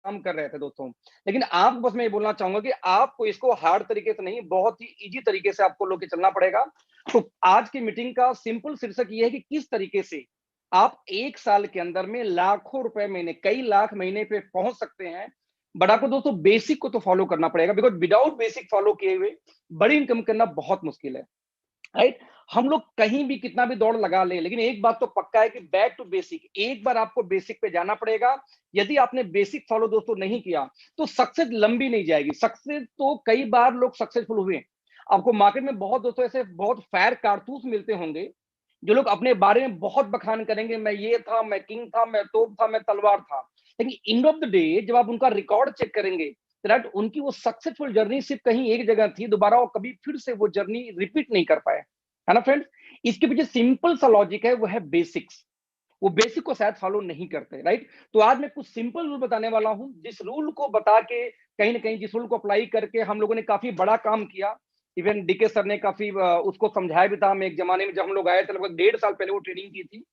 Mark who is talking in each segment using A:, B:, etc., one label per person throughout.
A: काम कर रहे थे दोस्तों। लेकिन आपको बस मैं ये बोलना चाहूंगा कि आपको इसको हार्ड तरीके से नहीं, बहुत ही इजी तरीके से आपको लोग चलना पड़ेगा। तो आज की मीटिंग का सिंपल शीर्षक ये है कि किस तरीके से आप 1 साल के अंदर में लाखों रुपए महीने, कई लाख महीने पे पहुंच सकते हैं। बट आपको दोस्तों बेसिक को तो फॉलो करना पड़ेगा, बिकॉज विदाउट बेसिक फॉलो किए हुए बड़ी इनकम करना बहुत मुश्किल है, राइट। हम लोग कहीं भी कितना भी दौड़ लगा ले, लेकिन एक बात तो पक्का है कि बैक टू बेसिक, एक बार आपको बेसिक पे जाना पड़ेगा। यदि आपने बेसिक फॉलो दोस्तों नहीं किया तो सक्सेस लंबी नहीं जाएगी। सक्सेस तो कई बार लोग सक्सेसफुल हुए, आपको मार्केट में बहुत दोस्तों ऐसे बहुत फायर कारतूस मिलते होंगे जो लोग अपने बारे में बहुत बखान करेंगे, मैं ये था, मैं किंग था, मैं तोप था, मैं तलवार था। लेकिन एंड ऑफ द डे जब आप उनका रिकॉर्ड चेक करेंगे, राइट, उनकी वो सक्सेसफुल जर्नी सिर्फ कहीं एक जगह थी, दोबारा वो कभी फिर से वो जर्नी रिपीट नहीं कर पाए, है ना फ्रेंड्स। इसके पीछे सिंपल सा लॉजिक है, वो है बेसिक्स। वो बेसिक को शायद फॉलो नहीं करते, राइट। तो आज मैं कुछ सिंपल रूल बताने वाला हूं, जिस रूल को बता के कहीं ना कहीं, जिस रूल को अप्लाई करके हम लोगों ने काफी बड़ा काम किया। इवन डीके सर ने काफी उसको समझाया भी था। हम एक जमाने में जब हम लोग आए थे, लगभग 1.5 साल पहले वो ट्रेनिंग की थी।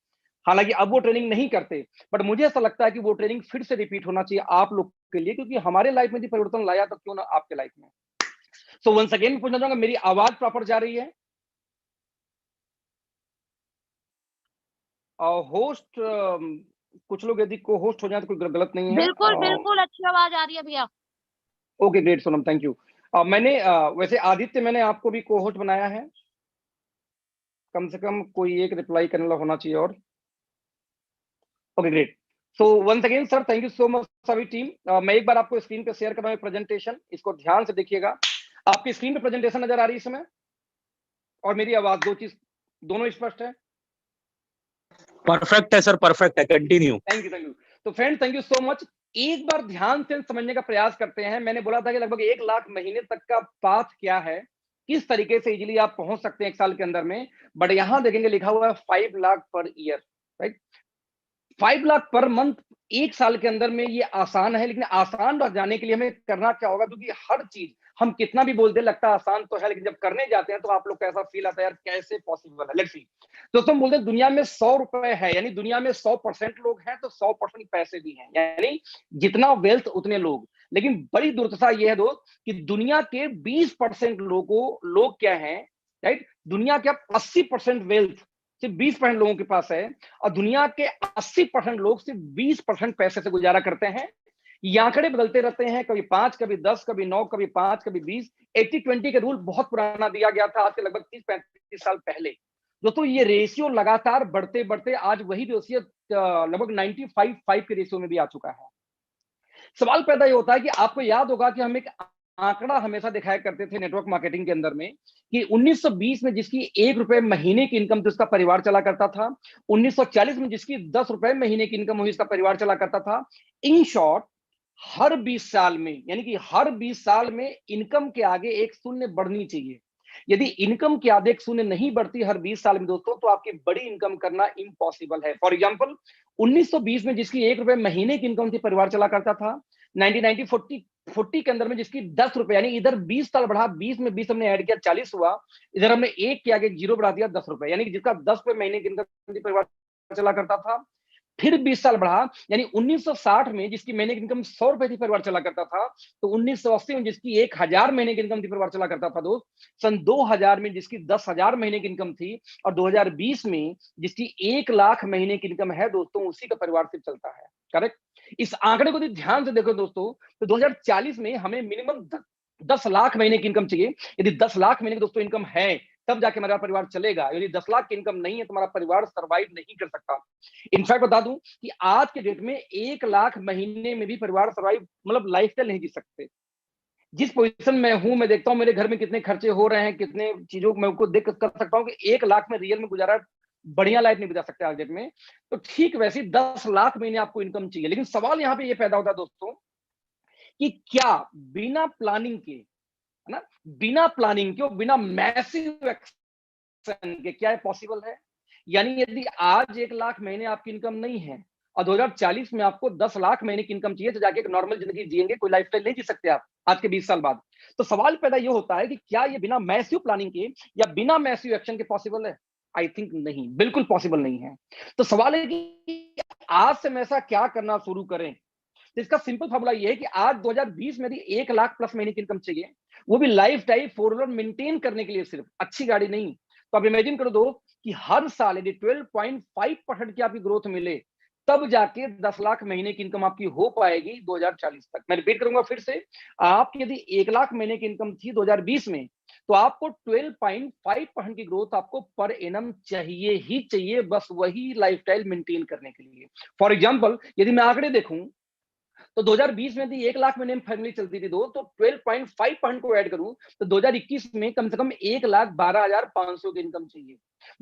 A: हालांकि अब वो ट्रेनिंग नहीं करते, बट मुझे ऐसा लगता है कि वो ट्रेनिंग फिर से रिपीट होना चाहिए आप लोग के लिए, क्योंकि हमारे लाइफ में भी परिवर्तन लाया तो क्यों ना आपके लाइफ में। सो वंस अगेन पूछना चाहूंगा, मेरी आवाज प्रॉपर जा रही है? होस्ट, कुछ लोग यदि को होस्ट हो जाए तो कोई गलत नहीं है।
B: बिल्कुल बिल्कुल अच्छी आवाज आ रही है भैया।
A: Okay great Sonam, thank you. मैंने वैसे आदित्य, मैंने आपको भी को होस्ट बनाया है। कम से कम कोई एक रिप्लाई करने वाला होना चाहिए। और okay great. So once again sir, thank you so much सभी टीम। मैं एक बार आपको स्क्रीन पे शेयर कर रहा हूँ प्रेजेंटेशन, इसको ध्यान से देखिएगा। आपकी स्क्रीन पे प्रेजेंटेशन नजर आ रही है इस समय, और मेरी आवाज, दो चीज दोनों स्पष्ट है?
C: परफेक्ट है सर, परफेक्ट है, continue.
A: Thank you, thank you. तो friend, thank you so much. एक बार ध्यान से समझने का प्रयास करते हैं। मैंने बोला था कि लगभग 1 लाख महीने तक का पाथ क्या है, किस तरीके से इजीली आप पहुंच सकते हैं 1 साल के अंदर में। बट यहां देखेंगे लिखा हुआ है 5 lakh per year, right. 5 lakh per month 1 साल के अंदर में, ये आसान है। लेकिन आसान रह जाने के लिए हमें करना क्या होगा, क्योंकि हर चीज हम कितना भी बोलते लगता है आसान तो है, लेकिन जब करने जाते हैं तो आप लोग को ऐसा फील आता है यार कैसे पॉसिबल है। Let's see. दोस्तों, हम बोलते हैं दुनिया में 100 रुपए है, यानी दुनिया में 100% लोग हैं तो 100% पैसे भी हैं, यानी जितना वेल्थ उतने लोग। लेकिन बड़ी दुर्दशा यह है दोस्त कि दुनिया के 20% लोग क्या है, राइट। दुनिया के 80% वेल्थ सिर्फ 20% लोगों के पास है, और दुनिया के 80% लोग सिर्फ 20% पैसे से गुजारा करते हैं। ये आंकड़े बदलते रहते हैं, कभी 5, कभी 10, कभी 9, कभी 5, कभी 20। 80-20 का रूल बहुत पुराना दिया गया था, आज से लगभग 30-35 साल पहले। दोस्तों, ये रेशियो लगातार बढ़ते बढ़ते आज वही रेशियो लगभग 95-5 के रेशियो में भी आ चुका है। सवाल पैदा ये होता है कि आपको याद होगा कि हम एक आंकड़ा हमेशा दिखाया करते थे नेटवर्क मार्केटिंग के अंदर में, कि 1920 में जिसकी 1 रुपए महीने की इनकम थी उसका परिवार चला करता था, 1940 में जिसकी 10 रुपए महीने की इनकम हुई उसका परिवार चला करता था। इन शॉर्ट, हर 20 साल में, यानी कि हर 20 साल में इनकम के आगे एक शून्य बढ़नी चाहिए। यदि इनकम की आगे एक शून्य नहीं बढ़ती हर 20 साल में दोस्तों, तो आपकी बड़ी इनकम करना इम्पॉसिबल है। फॉर एग्जांपल, 1920 में जिसकी 1 रुपए महीने की इनकम थी परिवार चला करता था। 1940 के अंदर में जिसकी 10 रुपए, यानी इधर 20 साल बढ़ा, 20 में 20 हमने ऐड किया 40 हुआ, इधर हमने एक के आगे जीरो बढ़ा दिया 10 रुपए, यानी कि जिसका 10 रुपए महीने की इनकम थी परिवार चला करता था। फिर 20 साल बढ़ा, यानी 1960 में जिसकी महीने की इनकम 100 रुपए थी परिवार चला करता था, तो 1980 में जिसकी 1000 महीने की इनकम थी परिवार चला करता था दोस्त, सन 2000 में जिसकी 10,000 महीने की इनकम थी, और 2020 में जिसकी 1 लाख महीने की इनकम है दोस्तों, उसी का परिवार सिर्फ चलता है। करेक्ट। इस आंकड़े को ध्यान से देखो दोस्तों, तो 2040 में हमें मिनिमम 10 लाख महीने की इनकम चाहिए। यदि 10 लाख महीने की दोस्तों इनकम है, तब जाके हमारा परिवार चलेगा। यदि 10 लाख की इनकम नहीं है तो हमारा परिवार सर्वाइव नहीं कर सकता। इनफैक्ट बता दूं कि आज के डेट में 1 लाख महीने में भी परिवार सर्वाइव, मतलब लाइफस्टाइल नहीं जी सकते। जिस पोजीशन में हूं, मैं देखता हूं मेरे घर में कितने खर्चे हो रहे हैं, कितने चीजों को मैं उनको देख कर सकता हूं कि 1 लाख में रियल में गुजारा, बढ़िया लाइफ नहीं गुजार सकते आज डेट में। तो ठीक वैसे 10 लाख महीने आपको इनकम चाहिए। लेकिन सवाल यहाँ पे ये पैदा होता है दोस्तों कि क्या बिना प्लानिंग के, है ना, बिना प्लानिंग के, बिना मैसिव एक्शन के, क्या पॉसिबल है? यानी यदि आज 1 लाख महीने आपकी इनकम नहीं है और 2040 में आपको 10 लाख महीने की इनकम चाहिए, तो जाके एक नॉर्मल जिंदगी जिएंगे, कोई लाइफस्टाइल नहीं जी सकते आप आज के 20 साल बाद। तो सवाल पैदा ये होता है कि क्या ये बिना मैसिव प्लानिंग के या बिना मैसिव एक्शन के पॉसिबल है? आई थिंक नहीं, बिल्कुल पॉसिबल नहीं है। तो सवाल है कि आज से हम ऐसा क्या करना शुरू करें तो इसका सिंपल फॉर्मूला ये है कि आज 2020 में यदि 1 लाख प्लस महीने की इनकम चाहिए, वो भी लाइफ टाइम 4 व्हीलर मेंटेन करने के लिए, सिर्फ अच्छी गाड़ी नहीं, तो आप इमेजिन करो दोस्त कि हर साल यदि 12.5% की आपकी ग्रोथ मिले, तब जाके 10 लाख महीने की इनकम आपकी हो पाएगी 2040 तक। मैं रिपीट करूंगा फिर से, आपकी यदि 1 लाख महीने की इनकम थी 2020 में, तो आपको 12.5% की ग्रोथ आपको पर एनम चाहिए ही चाहिए, बस वही लाइफस्टाइल मेंटेन करने के लिए। फॉर एग्जांपल यदि मैं आंकड़े देखूं, तो 2020 में यदि 1 लाख महीने में फैमिली चलती थी दो, तो 12.5% को ऐड करूं तो 2021 में कम से कम 1,12,500 की इनकम चाहिए।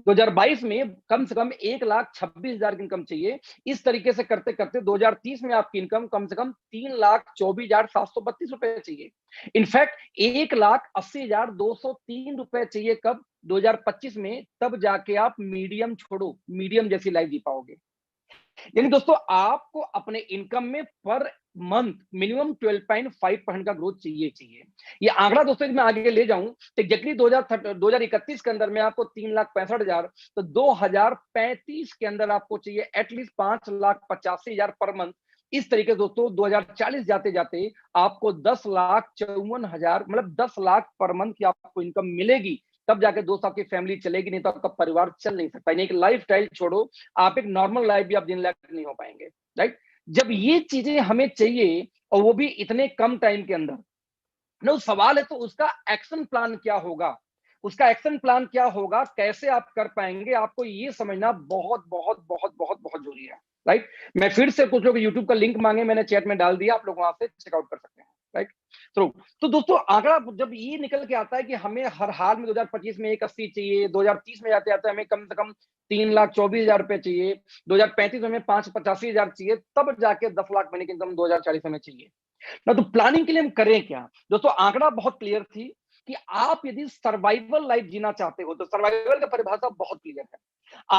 A: 2022 में कम से कम 1,26,000 की इनकम चाहिए। इस तरीके से करते करते 2030 में आपकी इनकम कम से कम 3,24,732 रुपए चाहिए। इनफैक्ट 1,80,203 रुपए चाहिए कब? 2025 में, तब जाके आप मीडियम छोड़ो, मीडियम जैसी लाइफ जी पाओगे। यानी दोस्तों आपको अपने इनकम में पर मंथ मिनिमम 12.5% का ग्रोथ चाहिए। ये आंकड़ा दोस्तों मैं आगे ले जाऊं तो एग्जैक्टली 2031 के अंदर में आपको 3,65,000, तो 2035 के अंदर आपको चाहिए एटलीस्ट 5,85,000 पर मंथ। इस तरीके से दोस्तों 2040 जाते जाते आपको 10,54,000 मतलब 10 लाख पर मंथ की आपको इनकम मिलेगी, तब जाके दोस्त आपकी फैमिली चलेगी, नहीं तो आपका परिवार चल नहीं सकता। एक लाइफ स्टाइल छोड़ो, आप एक नॉर्मल लाइफ भी आप जीने लायक नहीं हो पाएंगे, राइट? जब ये चीजें हमें चाहिए और वो भी इतने कम टाइम के अंदर, ना सवाल है तो उसका एक्शन प्लान क्या होगा? उसका एक्शन प्लान क्या होगा, कैसे आप कर पाएंगे, आपको ये समझना बहुत बहुत बहुत बहुत बहुत जरूरी है, राइट? मैं फिर से, कुछ लोग यूट्यूब का लिंक मांगे, मैंने चैट में डाल दिया, आप लोग वहां से चेकआउट कर सकते हैं, राइट? तो दोस्तों आंकड़ा जब ये निकल के आता है कि हमें हर हाल में 2025 में 180 चाहिए, 2030 में जाते जाते हमें कम से कम 3,24,000 रुपए चाहिए, 2035 में 5,85,000 चाहिए, तब जाके 10 लाख महीने की इनकम 2040 में चाहिए ना। तो प्लानिंग के लिए हम करें क्या? दोस्तों आंकड़ा बहुत क्लियर थी कि आप यदि सर्वाइवल लाइफ जीना चाहते हो, तो सर्वाइवल का परिभाषा बहुत क्लियर है।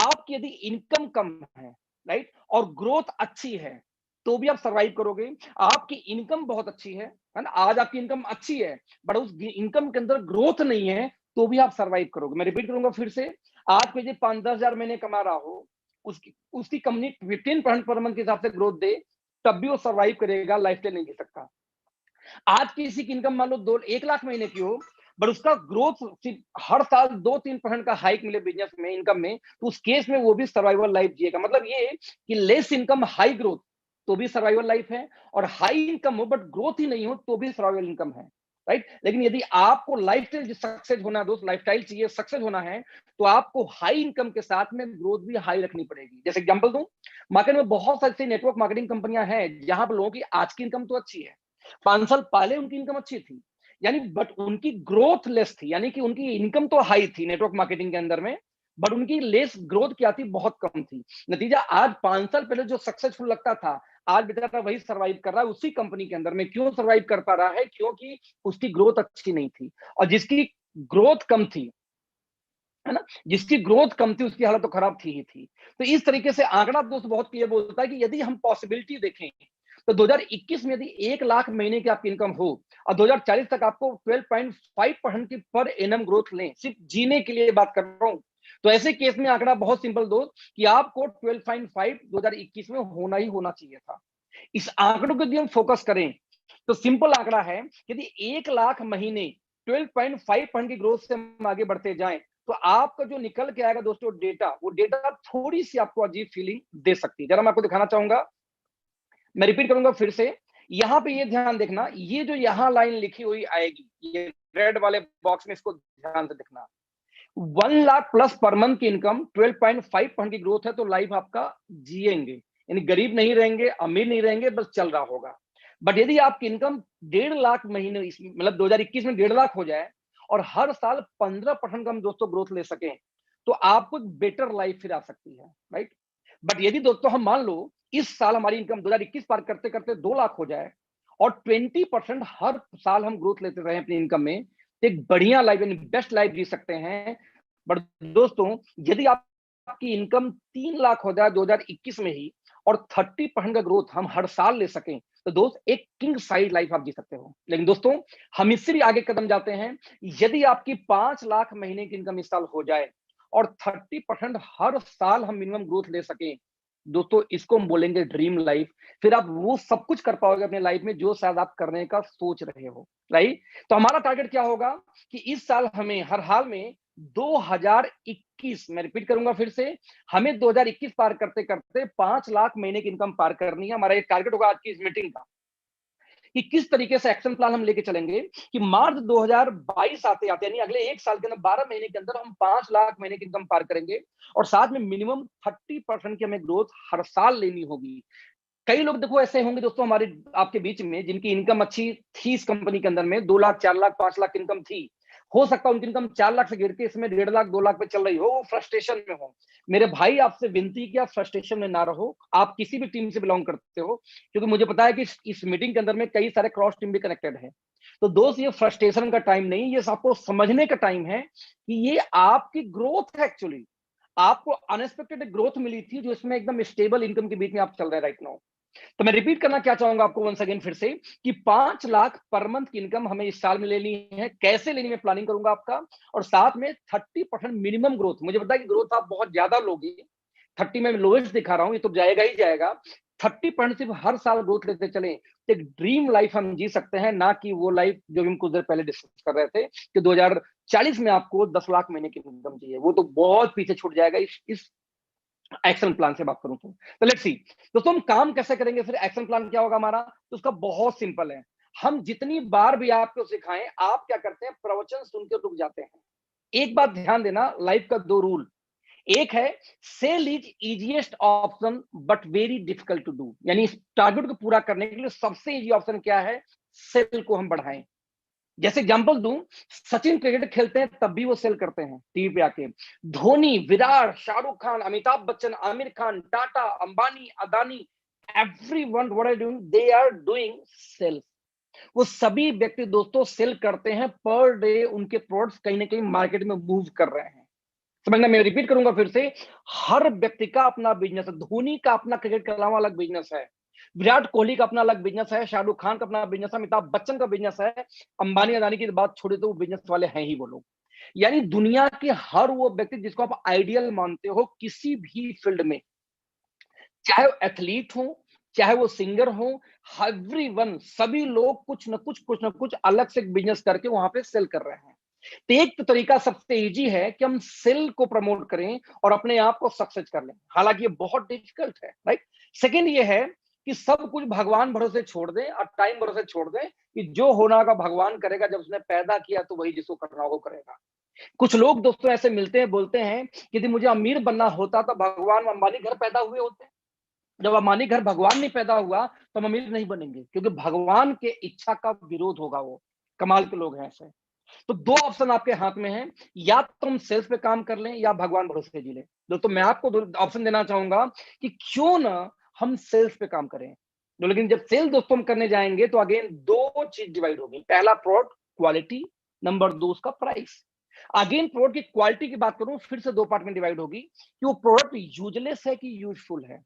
A: आपकी यदि इनकम कम है, राइट, और ग्रोथ अच्छी है, तो भी आप सर्वाइव करोगे। आपकी इनकम बहुत अच्छी है ना, आज आपकी इनकम अच्छी है, बट उस इनकम के अंदर ग्रोथ नहीं है, तो भी आप सर्वाइव करोगे। मैं रिपीट करूंगा फिर से, आज को 5-10 हजार महीने कमा रहा हो, उसकी उसकी कंपनी 15% पर मंथ के हिसाब से ग्रोथ दे, तब भी वो सर्वाइव करेगा, लाइफ टाइम नहीं जी सकता। आज किसी की इनकम मान लो 1 लाख महीने की हो, बट उसका ग्रोथ हर साल 2-3% का हाइक मिले बिजनेस में, इनकम में, तो उस केस में वो भी सर्वाइवल लाइफ जिएगा। मतलब ये कि लेस इनकम हाई ग्रोथ, तो भी सर्वाइवल लाइफ है, और हाई इनकम हो बट ग्रोथ ही नहीं हो, तो भी सर्वाइवल इनकम है, राइट? लेकिन यदि आपको लाइफस्टाइल सक्सेस होना है दोस्त, लाइफस्टाइल चाहिए, सक्सेस होना है, तो आपको हाई इनकम के साथ में ग्रोथ भी हाई रखनी पड़ेगी। जैसे एग्जांपल दूं, मार्केट में बहुत सारी नेटवर्क मार्केटिंग कंपनियां हैं जहां पर लोगों की आज की इनकम तो अच्छी है, 5 साल पहले उनकी इनकम अच्छी थी, यानी बट उनकी ग्रोथ लेस थी, यानी कि उनकी इनकम तो हाई थी नेटवर्क मार्केटिंग के अंदर में, बट उनकी लेस ग्रोथ क्या थी, बहुत कम थी। नतीजा आज 5 साल पहले जो सक्सेसफुल लगता था, आज बेचारा वही सर्वाइव कर रहा है उसी कंपनी के अंदर में। क्यों सर्वाइव कर पा रहा है? क्योंकि उसकी ग्रोथ अच्छी नहीं थी, और जिसकी ग्रोथ कम थी, है ना, जिसकी ग्रोथ कम थी उसकी हालत तो खराब थी ही थी। तो इस तरीके से आंकड़ा दोस्त बहुत क्लियर बोलता है कि यदि हम पॉसिबिलिटी देखें, तो 2021 में यदि 1 लाख महीने की आपकी इनकम हो और 2040 तक आपको 12.5% की पर एनम ग्रोथ लें, सिर्फ जीने के लिए बात कर रहा हूं, तो ऐसे केस में आंकड़ा बहुत सिंपल दोस्त कि आपको 12.5 2021 में होना ही होना चाहिए था। इस आंकड़ों को यदि हम फोकस करें, तो सिंपल आंकड़ा है, यदि 1 लाख महीने 12.5% की ग्रोथ से हम आगे बढ़ते जाएं, तो आपका जो निकल के आएगा दोस्तों डेटा, वो डेटा थोड़ी सी आपको अजीब फीलिंग दे सकती है। जरा मैं आपको दिखाना चाहूंगा, मैं रिपीट करूंगा फिर से, यहां पे ये ध्यान देखना, ये जो यहां लाइन लिखी हुई आएगी, ये रेड वाले बॉक्स में, इसको ध्यान से देखना। 1 लाख प्लस पर मंथ की इनकम, 12.5% की ग्रोथ है, तो लाइफ आपका जिएंगे, यानी गरीब नहीं रहेंगे, अमीर नहीं रहेंगे, बस चल रहा होगा। बट यदि आपकी इनकम 1.5 लाख महीने, मतलब 2021 में 1.5 लाख हो जाए, और हर साल 15% का हम दोस्तों ग्रोथ ले सकें, तो आपको बेटर लाइफ फिर आ सकती है, राइट? बट यदि दोस्तों हम मान लो इस साल हमारी इनकम 2021 पार करते करते 2 लाख हो जाए, और 20% हर साल हम ग्रोथ लेते रहे अपनी इनकम में, तो एक बढ़िया लाइफ, यानी बेस्ट लाइफ जी सकते हैं। बट दोस्तों यदि आपकी इनकम 3 लाख हो जाए 2021 में ही, और 30% का ग्रोथ हम हर साल ले सकें, तो दोस्त एक किंग साइज लाइफ आप जी सकते हो। लेकिन दोस्तों हम इससे भी आगे कदम जाते हैं, यदि आपकी 5 लाख महीने की इनकम इस साल हो जाए, और 30% हर साल हम मिनिमम ग्रोथ ले सकें, दोस्तों इसको हम बोलेंगे ड्रीम लाइफ। फिर आप वो सब कुछ कर पाओगे अपने लाइफ में जो शायद आप करने का सोच रहे हो, राइट। तो हमारा टारगेट क्या होगा कि इस साल हमें हर हाल में 2021, मैं रिपीट करूंगा फिर से, हमें 2021 पार करते करते 5 लाख महीने की इनकम पार करनी है। हमारा एक टारगेट होगा आज की इस मीटिंग का कि किस तरीके से एक्शन प्लान हम लेके चलेंगे कि मार्च 2022 आते आते, यानी अगले एक साल के अंदर 12 महीने के अंदर हम 5 लाख महीने की इनकम पार करेंगे। और साथ में मिनिमम 30% की हमें ग्रोथ हर साल लेनी होगी। कई लोग देखो ऐसे होंगे दोस्तों हमारे आपके बीच में जिनकी इनकम अच्छी थी इस कंपनी के अंदर में, 2 लाख 4 लाख 5 लाख इनकम थी। हो सकता है उनकी इनकम 4 लाख से गिर के इसमें 1.5 लाख 2 लाख पे चल रही हो, वो फ्रस्ट्रेशन में हो। मेरे भाई आपसे विनती कि आप फ्रस्ट्रेशन में ना रहो। आप किसी भी टीम से बिलोंग करते हो, क्योंकि मुझे पता है कि इस मीटिंग के अंदर में कई सारे क्रॉस टीम भी कनेक्टेड है। तो दोस्त ये फ्रस्ट्रेशन का टाइम नहीं, ये आपको समझने का टाइम है कि ये आपकी ग्रोथ है। एक्चुअली आपको अनएक्सपेक्टेड ग्रोथ मिली थी जो इसमें एकदम स्टेबल इनकम के बीच में आप चल रहे हैं राइट नाउ। तो मैं रिपीट करना क्या चाहूंगा आपको वंस अगेन फिर से कि 5 लाख पर मंथ की इनकम हमें इस साल में लेनी है। कैसे लेनी, मैं प्लानिंग करूंगा आपका। और साथ में 30% मिनिमम ग्रोथ। मुझे पता है कि ग्रोथ आप बहुत ज्यादा लोगे, 30 में लोएस्ट दिखा रहा हूं, ये तो जाएगा ही जाएगा। 30% सिर्फ हर साल ग्रोथ लेते चले, एक ड्रीम लाइफ हम जी सकते हैं, ना कि वो लाइफ जो हम कुछ देर पहले डिस्कस कर रहे थे कि 2040 में आपको 10 लाख महीने की इनकम चाहिए। वो तो बहुत पीछे छूट जाएगा इस एक्शन प्लान से बात करूं तो लेट्स सी दोस्तों हम काम कैसे करेंगे। फिर एक्शन प्लान क्या होगा हमारा, तो उसका बहुत सिंपल है। हम जितनी बार भी आपको सिखाएं, आप क्या करते हैं, प्रवचन सुन के रुक जाते हैं। एक बात ध्यान देना, लाइफ का 2 रूल। एक है sell is easiest option but very difficult to do, यानी इस टारगेट को पूरा करने के लिए सबसे इजी ऑप्शन क्या है, सेल को हम बढ़ाएं। जैसे एग्जांपल दूं, सचिन क्रिकेट खेलते हैं तब भी वो सेल करते हैं टीवी पे आके। Dhoni, Virat, Shahrukh Khan, Amitabh Bachchan, Aamir Khan, Tata, Ambani, Adani, everyone what are doing, they are doing sales. वो सभी व्यक्ति दोस्तों सेल करते हैं। पर डे उनके प्रोडक्ट्स कहीं ना कहीं मार्केट में मूव कर रहे हैं। समझना, मैं रिपीट करूंगा फिर से, हर व्यक्ति का अपना बिजनेस है। धोनी का अपना क्रिकेट के अलावा अलग बिजनेस है, विराट कोहली का अपना अलग बिजनेस है, शाहरुख खान का अपना बिजनेस है, अमिताभ बच्चन का बिजनेस है, अंबानी अदानी की बात छोड़े तो वो बिजनेस वाले हैं ही वो लोग। यानी दुनिया के हर वो व्यक्ति जिसको आप आइडियल मानते हो किसी भी फील्ड में, चाहे वो एथलीट हो, चाहे वो सिंगर हो, एवरीवन, सभी लोग कुछ ना कुछ अलग से बिजनेस करके वहां पे सेल कर रहे हैं। तो एक तो तरीका सबसे इजी है कि हम सेल को प्रमोट करें और अपने आप को सक्सेस कर लें, हालांकि ये बहुत डिफिकल्ट है, राइट। सेकंड ये है कि सब कुछ भगवान भरोसे छोड़ दें और टाइम भरोसे छोड़ दें कि जो होना होगा भगवान करेगा, जब उसने पैदा किया तो वही जिसको करना होगा करेगा। कुछ लोग दोस्तों ऐसे मिलते हैं, बोलते हैं कि यदि मुझे अमीर बनना होता तो भगवान अंबानी घर पैदा हुए होते। जब अंबानी घर भगवान नहीं पैदा हुआ तो हम अमीर नहीं बनेंगे, क्योंकि भगवान के इच्छा का विरोध होगा वो। कमाल के लोग हैं ऐसे। तो 2 ऑप्शन आपके हाथ में है, या तो हम सेल्स पे काम कर लें या भगवान भरोसे जी लें। दोस्तों मैं आपको ऑप्शन देना चाहूंगा कि क्यों ना हम सेल्स पे काम करें। तो लेकिन जब सेल दोस्तों हम करने जाएंगे तो अगेन 2 चीज डिवाइड होगी। पहला प्रोडक्ट क्वालिटी, नंबर 2 उसका प्राइस। अगेन प्रोडक्ट की क्वालिटी की बात करूं फिर से 2 पार्ट में डिवाइड होगी कि वो प्रोडक्ट यूजलेस है कि यूजफुल है।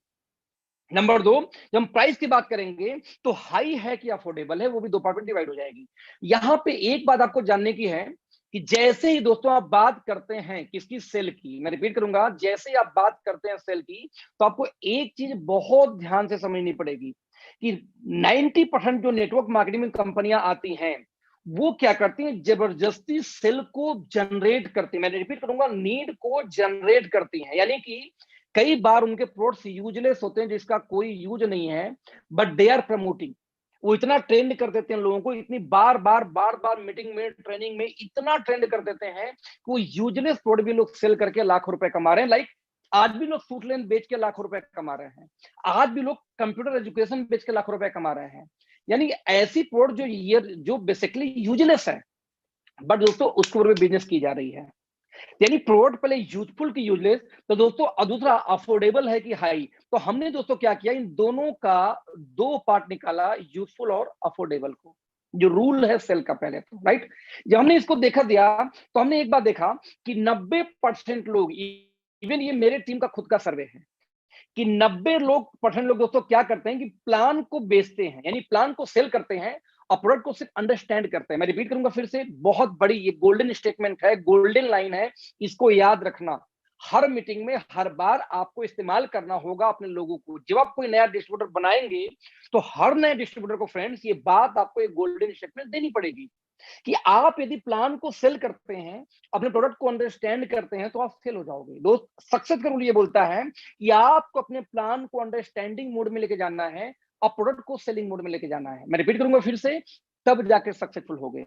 A: नंबर 2, जब हम प्राइस की बात करेंगे तो हाई है कि अफोर्डेबल है, वो भी 2 पार्ट में डिवाइड हो जाएगी। यहां पे एक बात आपको जानने की है कि जैसे ही दोस्तों आप बात करते हैं किसकी, सेल की, मैं रिपीट करूंगा, जैसे ही आप बात करते हैं सेल की, तो आपको एक चीज बहुत ध्यान से समझनी पड़ेगी कि 90% जो नेटवर्क मार्केटिंग कंपनियां आती हैं वो क्या करती हैं, जबरदस्ती सेल को जनरेट करती है। मैं रिपीट करूंगा, नीड को जनरेट करती हैं। यानी कि कई बार उनके प्रोडक्ट्स यूजलेस होते हैं जिसका कोई यूज नहीं है, बट दे आर प्रमोटिंग। वो इतना ट्रेंड कर देते हैं लोगों को, इतनी बार बार मीटिंग में, ट्रेनिंग में इतना ट्रेंड कर देते हैं कि वो यूजलेस प्रोडक्ट भी लोग सेल करके लाखों रुपए कमा रहे हैं। लाइक आज भी लोग सूट लेन बेच के लाखों रुपए कमा रहे हैं, आज भी लोग कंप्यूटर एजुकेशन बेच के लाखों रुपए कमा रहे हैं। यानी ऐसी प्रोडक्ट जो बेसिकली यूजलेस है, बट दोस्तों उसके ऊपर भी बिजनेस की जा रही है। यानी प्रोडक्ट पहले यूजफुल की यूजलेस, तो दोस्तों दूसरा अफोर्डेबल है कि हाई। तो हमने दोस्तों क्या किया, इन दोनों का 2 पार्ट निकाला, यूजफुल और अफोर्डेबल को, जो रूल है सेल का पहले तो, राइट। जब हमने इसको देखा दिया तो हमने एक बात देखा कि 90% लोग, इवन ये मेरे टीम का खुद का सर्वे है कि 90% लोग दोस्तों क्या करते हैं कि प्लान को बेचते हैं, यानी प्लान को सेल करते हैं और प्रोडक्ट को सिर्फ अंडरस्टैंड करते हैं। मैं रिपीट करूंगा फिर से, बहुत बड़ी ये गोल्डन स्टेटमेंट है, गोल्डन लाइन है, इसको याद रखना। हर मीटिंग में हर बार आपको इस्तेमाल करना होगा अपने लोगों को। जब आप कोई नया डिस्ट्रीब्यूटर बनाएंगे तो हर नए डिस्ट्रीब्यूटर को फ्रेंड्स ये बात आपको एक गोल्डन स्टेटमेंट देनी पड़ेगी कि आप यदि प्लान को सेल करते हैं, अपने प्रोडक्ट को अंडरस्टैंड करते हैं, तो आप फेल हो जाओगे। दोस्त, सक्सेस का रूल ये बोलता है कि आपको अपने प्लान को अंडरस्टैंडिंग मोड में लेके जाना है और प्रोडक्ट को सेलिंग मोड में लेके जाना है। मैं रिपीट करूंगा फिर से, तब जाके सक्सेसफुल हो गए।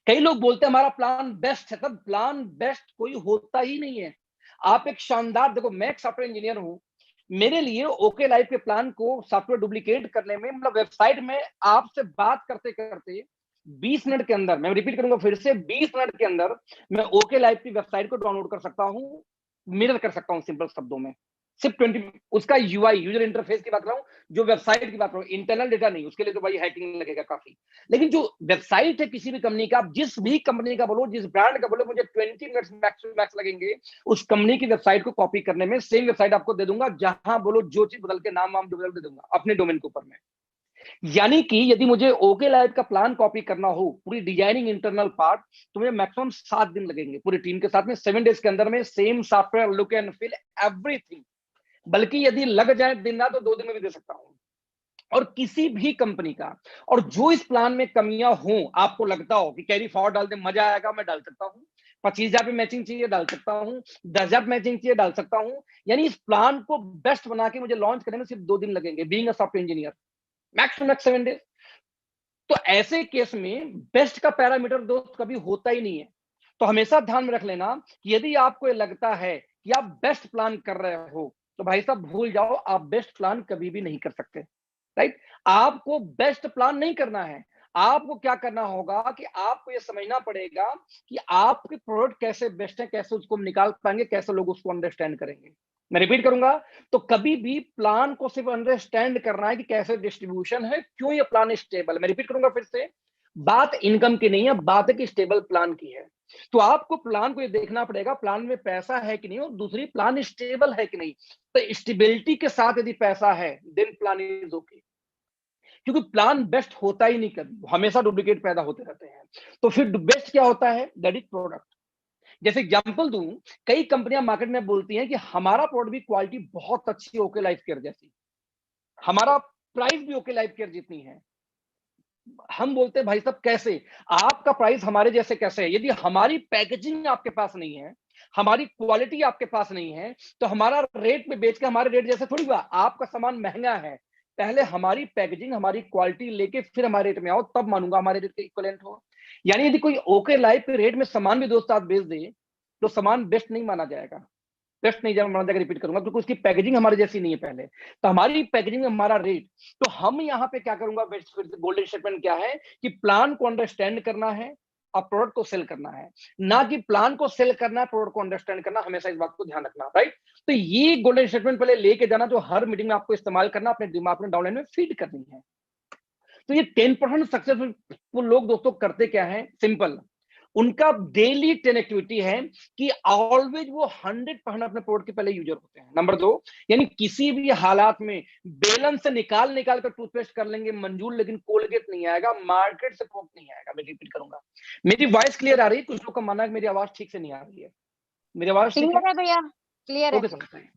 A: कई लोग बोलते हैं हमारा प्लान बेस्ट है, तब प्लान बेस्ट कोई होता ही नहीं है। आप एक शानदार, देखो मैं एक सॉफ्टवेयर इंजीनियर हूं, मेरे लिए ओके लाइफ के प्लान को सॉफ्टवेयर डुप्लीकेट करने में, मतलब वेबसाइट में आपसे बात करते करते 20 मिनट के अंदर, मैं रिपीट करूंगा फिर से, 20 मिनट के अंदर मैं ओके लाइफ की वेबसाइट को डाउनलोड कर सकता हूं, मिरर कर सकता हूं सिंपल शब्दों में। सिर्फ 20, उसका यूआई यूजर इंटरफेस की बात कर रहा हूं, जो वेबसाइट की बात कर रहा हूं, इंटरनल डेटा नहीं, उसके लिए तो भाई हैकिंग लगेगा काफी। लेकिन जो वेबसाइट है किसी भी कंपनी का, आप जिस भी कंपनी का बोलो, जिस ब्रांड का बोलो, मुझे 20 मिनट्स मैक्स टू मैक्स लगेंगे उस कंपनी की वेबसाइट को कॉपी करने में। सेम वेबसाइट आपको दे दूंगा, जहां बोलो जो चीज बदल के नाम वाम बदल दे दूंगा अपने डोमेन के ऊपर में। यानी कि यदि मुझे ओके लाइफ का प्लान कॉपी करना हो, पूरी डिजाइनिंग इंटरनल पार्ट, तो मुझे मैक्सिमम 7 दिन लगेंगे पूरी टीम के साथ में, 7 डेज के अंदर में same software, look and feel, everything. बल्कि यदि लग जाए दिन रात तो 2 दिन में भी दे सकता हूं। और किसी भी कंपनी का, और जो इस प्लान में कमियां हो, आपको लगता हो कि कैरी फॉरवर्ड डाल दे मजा आएगा, मैं डाल सकता हूं। 25,000 पे मैचिंग चाहिए, डाल सकता हूं। 10,000 मैचिंग चाहिए, डाल सकता हूं। यानी इस प्लान को बेस्ट बना के मुझे लॉन्च करने में सिर्फ 2 दिन लगेंगे, being a software engineer, max to max 7 days. तो ऐसे केस में बेस्ट का पैरामीटर दोस्त कभी होता ही नहीं है। तो हमेशा ध्यान में रख लेना कि यदि आपको ये लगता है कि आप बेस्ट प्लान कर रहे हो, तो भाई साहब भूल जाओ, आप बेस्ट प्लान कभी भी नहीं कर सकते। राइट? आपको बेस्ट प्लान नहीं करना है। आपको क्या करना होगा कि आपको ये समझना पड़ेगा कि आपके प्रोडक्ट कैसे बेस्ट है, कैसे उसको हम निकाल पाएंगे, कैसे लोग उसको अंडरस्टैंड करेंगे। मैं रिपीट करूंगा, तो कभी भी प्लान को सिर्फ अंडरस्टैंड करना है कि कैसे डिस्ट्रीब्यूशन है, क्यों ये प्लान स्टेबल है। मैं रिपीट करूंगा फिर से, बात इनकम की नहीं है, बात है कि स्टेबल प्लान की है। तो आपको प्लान को ये देखना पड़ेगा, प्लान में पैसा है कि नहीं, और दूसरी प्लान स्टेबल है कि नहीं। तो स्टेबिलिटी के साथ यदि पैसा है, देन प्लान इज ओके। क्योंकि प्लान बेस्ट होता ही नहीं, कभी हमेशा डुप्लीकेट पैदा होते रहते हैं। तो फिर बेस्ट क्या होता है, दैट इज प्रोडक्ट। जैसे एग्जांपल दूं, कई कंपनियां मार्केट में बोलती हैं कि हमारा प्रोडक्ट भी क्वालिटी बहुत अच्छी है, ओके लाइफ केयर जैसी, हमारा प्राइस भी ओके लाइफ केयर जितनी है। हम बोलते हैं भाई साहब कैसे, आपका प्राइस हमारे जैसे कैसे है? यदि हमारी पैकेजिंग आपके पास नहीं है, हमारी क्वालिटी आपके पास नहीं है, तो हमारा रेट में बेच के हमारे रेट जैसे थोड़ी हुआ। आपका सामान महंगा है, पहले हमारी पैकेजिंग, हमारी क्वालिटी लेके फिर हमारे रेट में आओ, तब मानूंगा हमारे रेट के इक्विवेलेंट हो। यानी यदि कोई ओके लाइफ के रेट में सामान भी दोस्त आप बेच दे, तो सामान बेस्ट नहीं माना जाएगा। बेस्ट नहीं माना जाएगा, रिपीट करूंगा, क्योंकि उसकी पैकेजिंग हमारे जैसी नहीं है पहले। तो हमारी पैकेजिंग में हमारा रेट, तो हम यहाँ पे क्या करूंगा, बेस्ट फिर से गोल्डन स्टेटमेंट क्या है कि प्लान को अंडरस्टैंड करना है और प्रोडक्ट को सेल करना है, ना कि प्लान को सेल करना है, प्रोडक्ट को अंडरस्टैंड करना। हमेशा इस बात को ध्यान रखना, राइट? तो ये गोल्डन स्टेटमेंट पहले लेके जाना, जो हर मीटिंग में आपको इस्तेमाल करना, अपने दिमाग में डाउनलाइन में फीड करनी है। तो ये 10% सक्सेसफुल लोग दोस्तों करते क्या है, सिंपल, उनका डेली 10 एक्टिविटी है कि ऑलवेज वो 100% अपने प्रोडक्ट के पहले यूजर होते हैं। नंबर 2, यानी किसी भी हालात में बेलन से निकाल निकाल कर टूथपेस्ट कर लेंगे मंजूर, लेकिन कोलगेट नहीं आएगा, मार्केट से कोक नहीं आएगा। मैं रिपीट करूंगा, मेरी वॉइस क्लियर आ रही है? कुछ लोग का मानना है कि मेरी आवाज ठीक से नहीं आ रही है। मेरी आवाज ठीक है?
B: क्लियर है भैया, क्लियर है।
A: ओके, समझते हैं,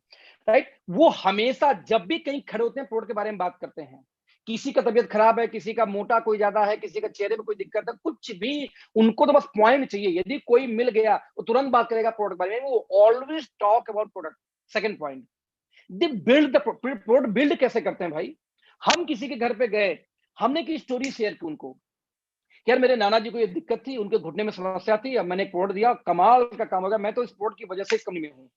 A: राइट? वो हमेशा जब भी कहीं खड़े होते हैं, प्रोडक्ट के बारे में बात करते हैं। किसी का तबीयत खराब है, किसी का मोटा कोई ज्यादा है, किसी का चेहरे में कोई दिक्कत है, कुछ भी, उनको तो बस पॉइंट चाहिए। यदि कोई मिल गया तो तुरंत बात करेगा प्रोडक्ट बारे में, वो always talk about product. Second point, they build the product. Build कैसे करते हैं भाई? हम किसी के घर पे गए, हमने की स्टोरी शेयर की उनको, यार मेरे नाना जी को ये दिक्कत थी, उनके घुटने में समस्या थी, अब मैंने एक प्रोडक्ट दिया, कमाल का काम हो गया, मैं तो इस प्रोडक्ट की वजह से इस कंपनी में हूँ,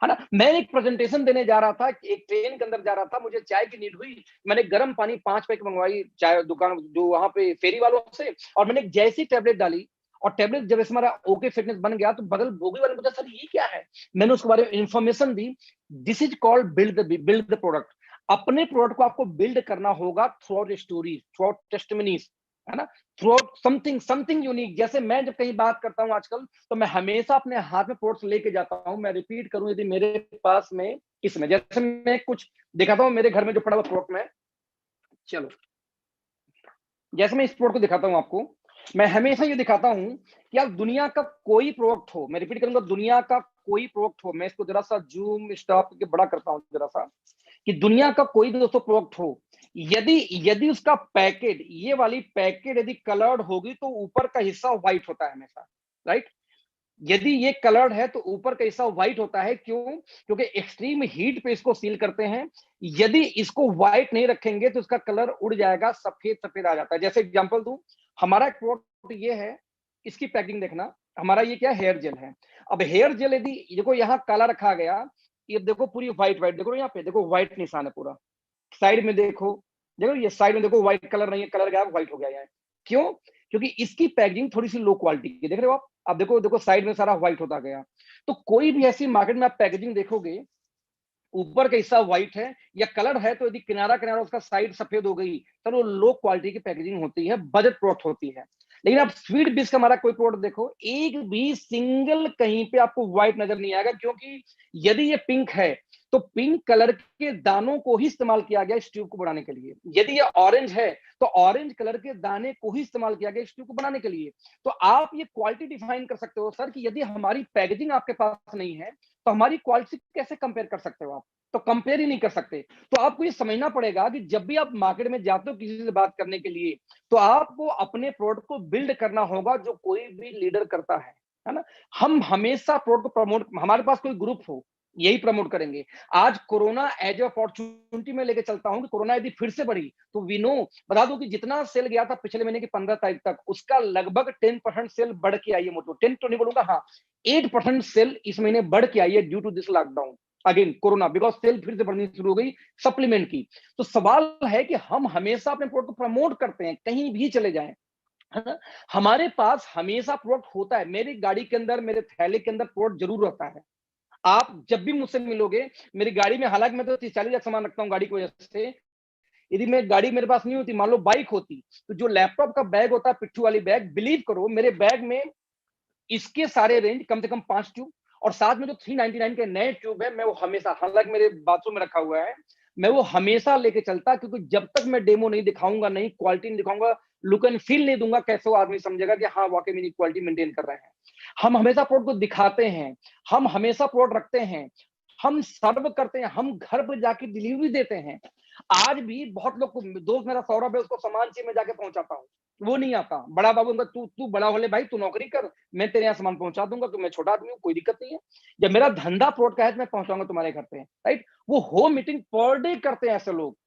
A: है ना? मैं एक प्रेजेंटेशन देने जा रहा था, एक ट्रेन के अंदर जा रहा था, मुझे चाय की नीड हुई, मैंने गर्म पानी 5 पैक मंगवाई चाय दुकान जो वहां पे फेरी वालों से, और मैंने एक जैसी टैबलेट डाली, और टैबलेट जब इस हमारा ओके फिटनेस बन गया, तो बगल भोगी वाले ने पूछा, सर ये क्या है? मैंने उसके बारे में information the. This is called build the product. अपने प्रोडक्ट को आपको बिल्ड करना होगा through out stories, through out testimonies, है ना, through out something something unique. जैसे मैं जब कहीं बात करता हूँ आजकल, तो मैं हमेशा अपने हाथ में प्रोडक्ट्स लेके जाता हूँ। मैं रिपीट करूं, यदि मेरे पास में इसमें, जैसे मैं कुछ दिखाता हूँ मेरे घर में जो पड़ा हुआ प्रोडक्ट में, चलो जैसे मैं इस प्रोडक्ट को दिखाता हूँ आपको, मैं हमेशा ये दिखाता हूँ कि आप दुनिया का कोई प्रोडक्ट हो, मैं रिपीट करूंगा, दुनिया का कोई प्रोडक्ट हो, मैं इसको जरा सा जूम स्टॉप करके बड़ा करता हूं जरा सा, कि दुनिया का कोई भी दोस्तों प्रोडक्ट हो, यदि यदि उसका पैकेट, ये वाली पैकेट यदि कलर्ड होगी तो ऊपर का हिस्सा व्हाइट होता है हमेशा, राइट। यदि ये कलर्ड है तो ऊपर का हिस्सा व्हाइट होता है, क्यों? क्योंकि एक्सट्रीम हीट पे इसको सील करते हैं। यदि इसको व्हाइट नहीं रखेंगे तो इसका कलर उड़ जाएगा, सफेद सफेद आ जाता है। जैसे एग्जांपल दूं, हमारा एक प्रोडक्ट ये है, इसकी पैकिंग देखना, हमारा ये क्या हेयर जेल है। अब हेयर जेल यदि देखो यहाँ काला रखा गया, ये देखो पूरी व्हाइट व्हाइट, देखो यहाँ पे देखो व्हाइट निशान है पूरा। साइड में देखो, देखो ये साइड में देखो व्हाइट कलर नहीं है, कलर गया व्हाइट हो गया है। क्यों? क्योंकि इसकी पैकेजिंग थोड़ी सी लो क्वालिटी की, देख रहे हो आप। अब देखो देखो साइड में सारा व्हाइट होता गया। तो कोई भी ऐसी मार्केट में आप पैकेजिंग देखोगे, ऊपर का हिस्सा व्हाइट है या कलर है, तो यदि किनारा किनारा उसका साइड सफेद हो गई तो वो लो क्वालिटी की पैकेजिंग होती है, बजट प्रोडक्ट होती है। लेकिन आप स्वीट बिस्क का हमारा कोई प्रोडक्ट देखो, एक भी सिंगल कहीं पे आपको व्हाइट नजर नहीं आएगा, क्योंकि यदि ये पिंक है तो पिंक कलर के दानों को ही इस्तेमाल किया गया इस ट्यूब को बनाने के लिए। यदि ये ऑरेंज है तो ऑरेंज कलर के दाने को ही इस्तेमाल किया गया इस ट्यूब को बनाने के लिए। तो आप ये क्वालिटी डिफाइन कर सकते हो सर, कि यदि हमारी पैकेजिंग आपके पास नहीं है तो हमारी क्वालिटी कैसे कंपेयर कर सकते हो आप? तो कंपेयर ही नहीं कर सकते। तो आपको ये समझना पड़ेगा कि जब भी आप मार्केट में जाते हो किसी से बात करने के लिए, तो आपको अपने प्रोडक्ट को बिल्ड करना होगा जो कोई भी लीडर करता है ना। हम हमेशा प्रोडक्ट को प्रमोट, हमारे पास कोई ग्रुप हो यही प्रमोट करेंगे। आज कोरोना एज अपॉर्चुनिटी में लेके चलता हूं कि कोरोना यदि फिर से बढ़ी तो वी नो, बता दो कि जितना सेल गया था पिछले महीने की 15 तारीख तक, उसका लगभग 10% सेल बढ़ के आई है। मोटो 10 तो नहीं बोलूंगा, हाँ 8% सेल इस महीने बढ़ के आई है due to this lockdown again corona, because sale फिर से बढ़नी शुरू हो गई सप्लीमेंट की। तो सवाल है कि हम हमेशा अपने प्रोडक्ट को प्रमोट करते हैं कहीं भी चले जाएं, है ना। हमारे पास हमेशा प्रोडक्ट होता है, मेरी गाड़ी के अंदर, मेरे थैले के अंदर प्रोडक्ट जरूर रहता है। आप जब भी मुझसे मिलोगे मेरी गाड़ी में, हालांकि मैं तो 30-40 लाख सामान रखता हूँ गाड़ी की वजह से, यदि मैं गाड़ी मेरे पास नहीं होती, मान लो बाइक होती, तो जो लैपटॉप का बैग होता है पिट्ठू वाली बैग, बिलीव करो मेरे बैग में इसके सारे रेंज कम से कम 5 ट्यूब, और साथ में जो 399 के नए ट्यूब है, मैं वो हमेशा, हालांकि मेरे बाथरूम में रखा हुआ है, मैं वो हमेशा लेके चलता, क्योंकि जब तक मैं डेमो नहीं दिखाऊंगा, नहीं क्वालिटी नहीं दिखाऊंगा, लुक एंड फील नहीं दूंगा, कैसे वो आदमी समझेगा कि हाँ वाकई में क्वालिटी मेंटेन कर रहे हैं। हम हमेशा प्रोडक्ट को दिखाते हैं, हम हमेशा प्रोडक्ट रखते हैं, हम सर्व करते हैं, हम घर पर जाके डिलीवरी देते हैं। आज भी बहुत लोग, दोस्त मेरा सौरभ है, उसको सामान चाहिए, मैं जाके पहुंचाता हूँ, वो नहीं आता। बड़ा बाबू तू तू बड़ा होले भाई, तू नौकरी कर, मैं तेरे यहाँ सामान पहुंचा दूंगा, तो मैं छोटा आदमी हूँ, कोई दिक्कत नहीं है। जब मेरा धंधा प्रोडक्ट का है तो मैं पहुंचाऊंगा तुम्हारे घर पे, राइट। वो होम मीटिंग पर डे करते हैं ऐसे लोग,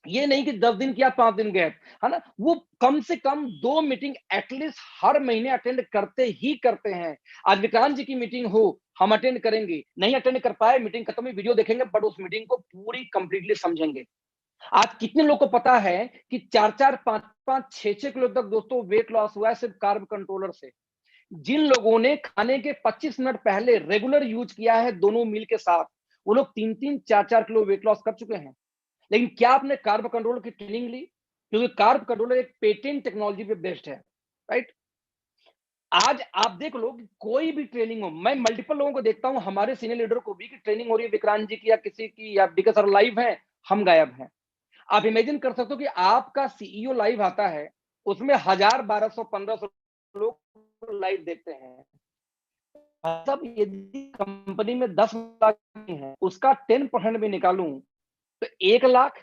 A: ये नहीं कि 10 दिन किया 5 दिन गए, है ना। वो कम से कम 2 मीटिंग एटलीस्ट हर महीने अटेंड करते ही करते हैं। आज विक्रांत जी की मीटिंग हो, हम अटेंड करेंगे, नहीं अटेंड कर पाए, मीटिंग खत्म हुई, वीडियो देखेंगे, बट उस मीटिंग को पूरी कंप्लीटली समझेंगे। आज कितने लोग को पता है कि 4-4, 5-5, 6-6 किलो तक दोस्तों वेट लॉस हुआ है सिर्फ कार्ब कंट्रोलर से। जिन लोगों ने खाने के 25 मिनट पहले रेगुलर यूज किया है दोनों मील के साथ, वो लोग 3-3, 4-4 किलो वेट लॉस कर चुके हैं। लेकिन क्या आपने कार्ब कंट्रोलर की ट्रेनिंग ली? क्योंकि कार्ब कंट्रोलर एक पेटेंट टेक्नोलॉजी पे बेस्ड है, राइट। आज आप देख लो कि कोई भी ट्रेनिंग हो, मैं मल्टीपल लोगों को देखता हूं, हमारे सीनियर लीडर को भी, कि ट्रेनिंग हो रही है विक्रांत जी की या किसी की, या बीके सर लाइव है, हम गायब हैं। आप इमेजिन कर सकते हो कि आपका सीईओ लाइव आता है, उसमें 1000, 1200, 1500 लोग लाइव देखते हैं। सब यदि कंपनी में 10 लाख है, उसका 10% भी निकालूं तो 1 लाख,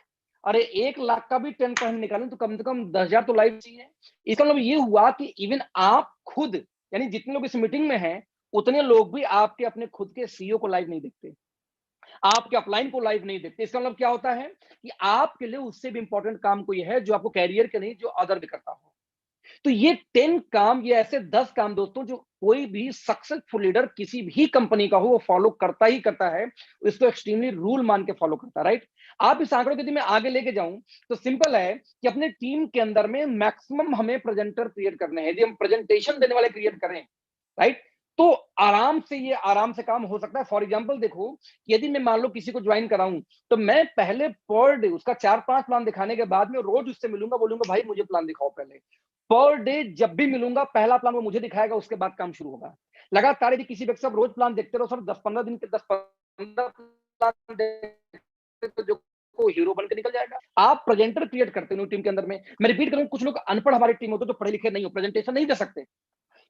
A: अरे 1 लाख का भी 10% निकालें तो कम से कम 10,000 तो लाइव चाहिए। इसका मतलब ये हुआ कि इवन आप खुद, यानी जितने लोग इस मीटिंग में हैं, उतने लोग भी आपके अपने खुद के सीईओ को लाइव नहीं देखते, आपके अपलाइन को लाइव नहीं देखते। इसका मतलब क्या होता है कि आपके लिए उससे भी इंपॉर्टेंट काम कोई है जो आपको कैरियर के नहीं, जो अदर भी करता हो। तो ये 10 काम, ये ऐसे 10 काम दोस्तों, जो कोई भी सक्सेसफुल लीडर किसी भी कंपनी का हो वो फॉलो करता ही करता है, इसको एक्सट्रीमली रूल मान के फॉलो करता है, राइट। आप इस आंकड़ों को यदि मैं आगे लेके जाऊं तो सिंपल है कि अपने टीम के अंदर में मैक्सिमम हमें प्रेजेंटर क्रिएट करने हैं। यदि हम प्रेजेंटेशन देने वाले क्रिएट करें, राइट, तो आराम से ये आराम से काम हो सकता है। फॉर एग्जांपल देखो, यदि मैं मान लो किसी को ज्वाइन कराऊं, तो मैं पहले पर डे उसका 4-5 प्लान दिखाने के बाद में रोज उससे मिलूंगा, बोलूंगा भाई मुझे प्लान दिखाओ पहले। पर डे जब भी मिलूंगा पहला प्लान वो मुझे दिखाएगा, उसके बाद काम शुरू होगा। लगातार यदि किसी व्यक्ति से रोज प्लान देखते रहो सर, 10-15 दिन के 10-15 प्लान देखते तो जो को हीरो बन के निकल जाएगा। आप प्रेजेंटर क्रिएट करते हो टीम के अंदर में, मैं रिपीट करूं, कुछ लोग अनपढ़ हमारी टीम होते तो पढ़े लिखे नहीं हो, प्रेजेंटेशन नहीं दे सकते,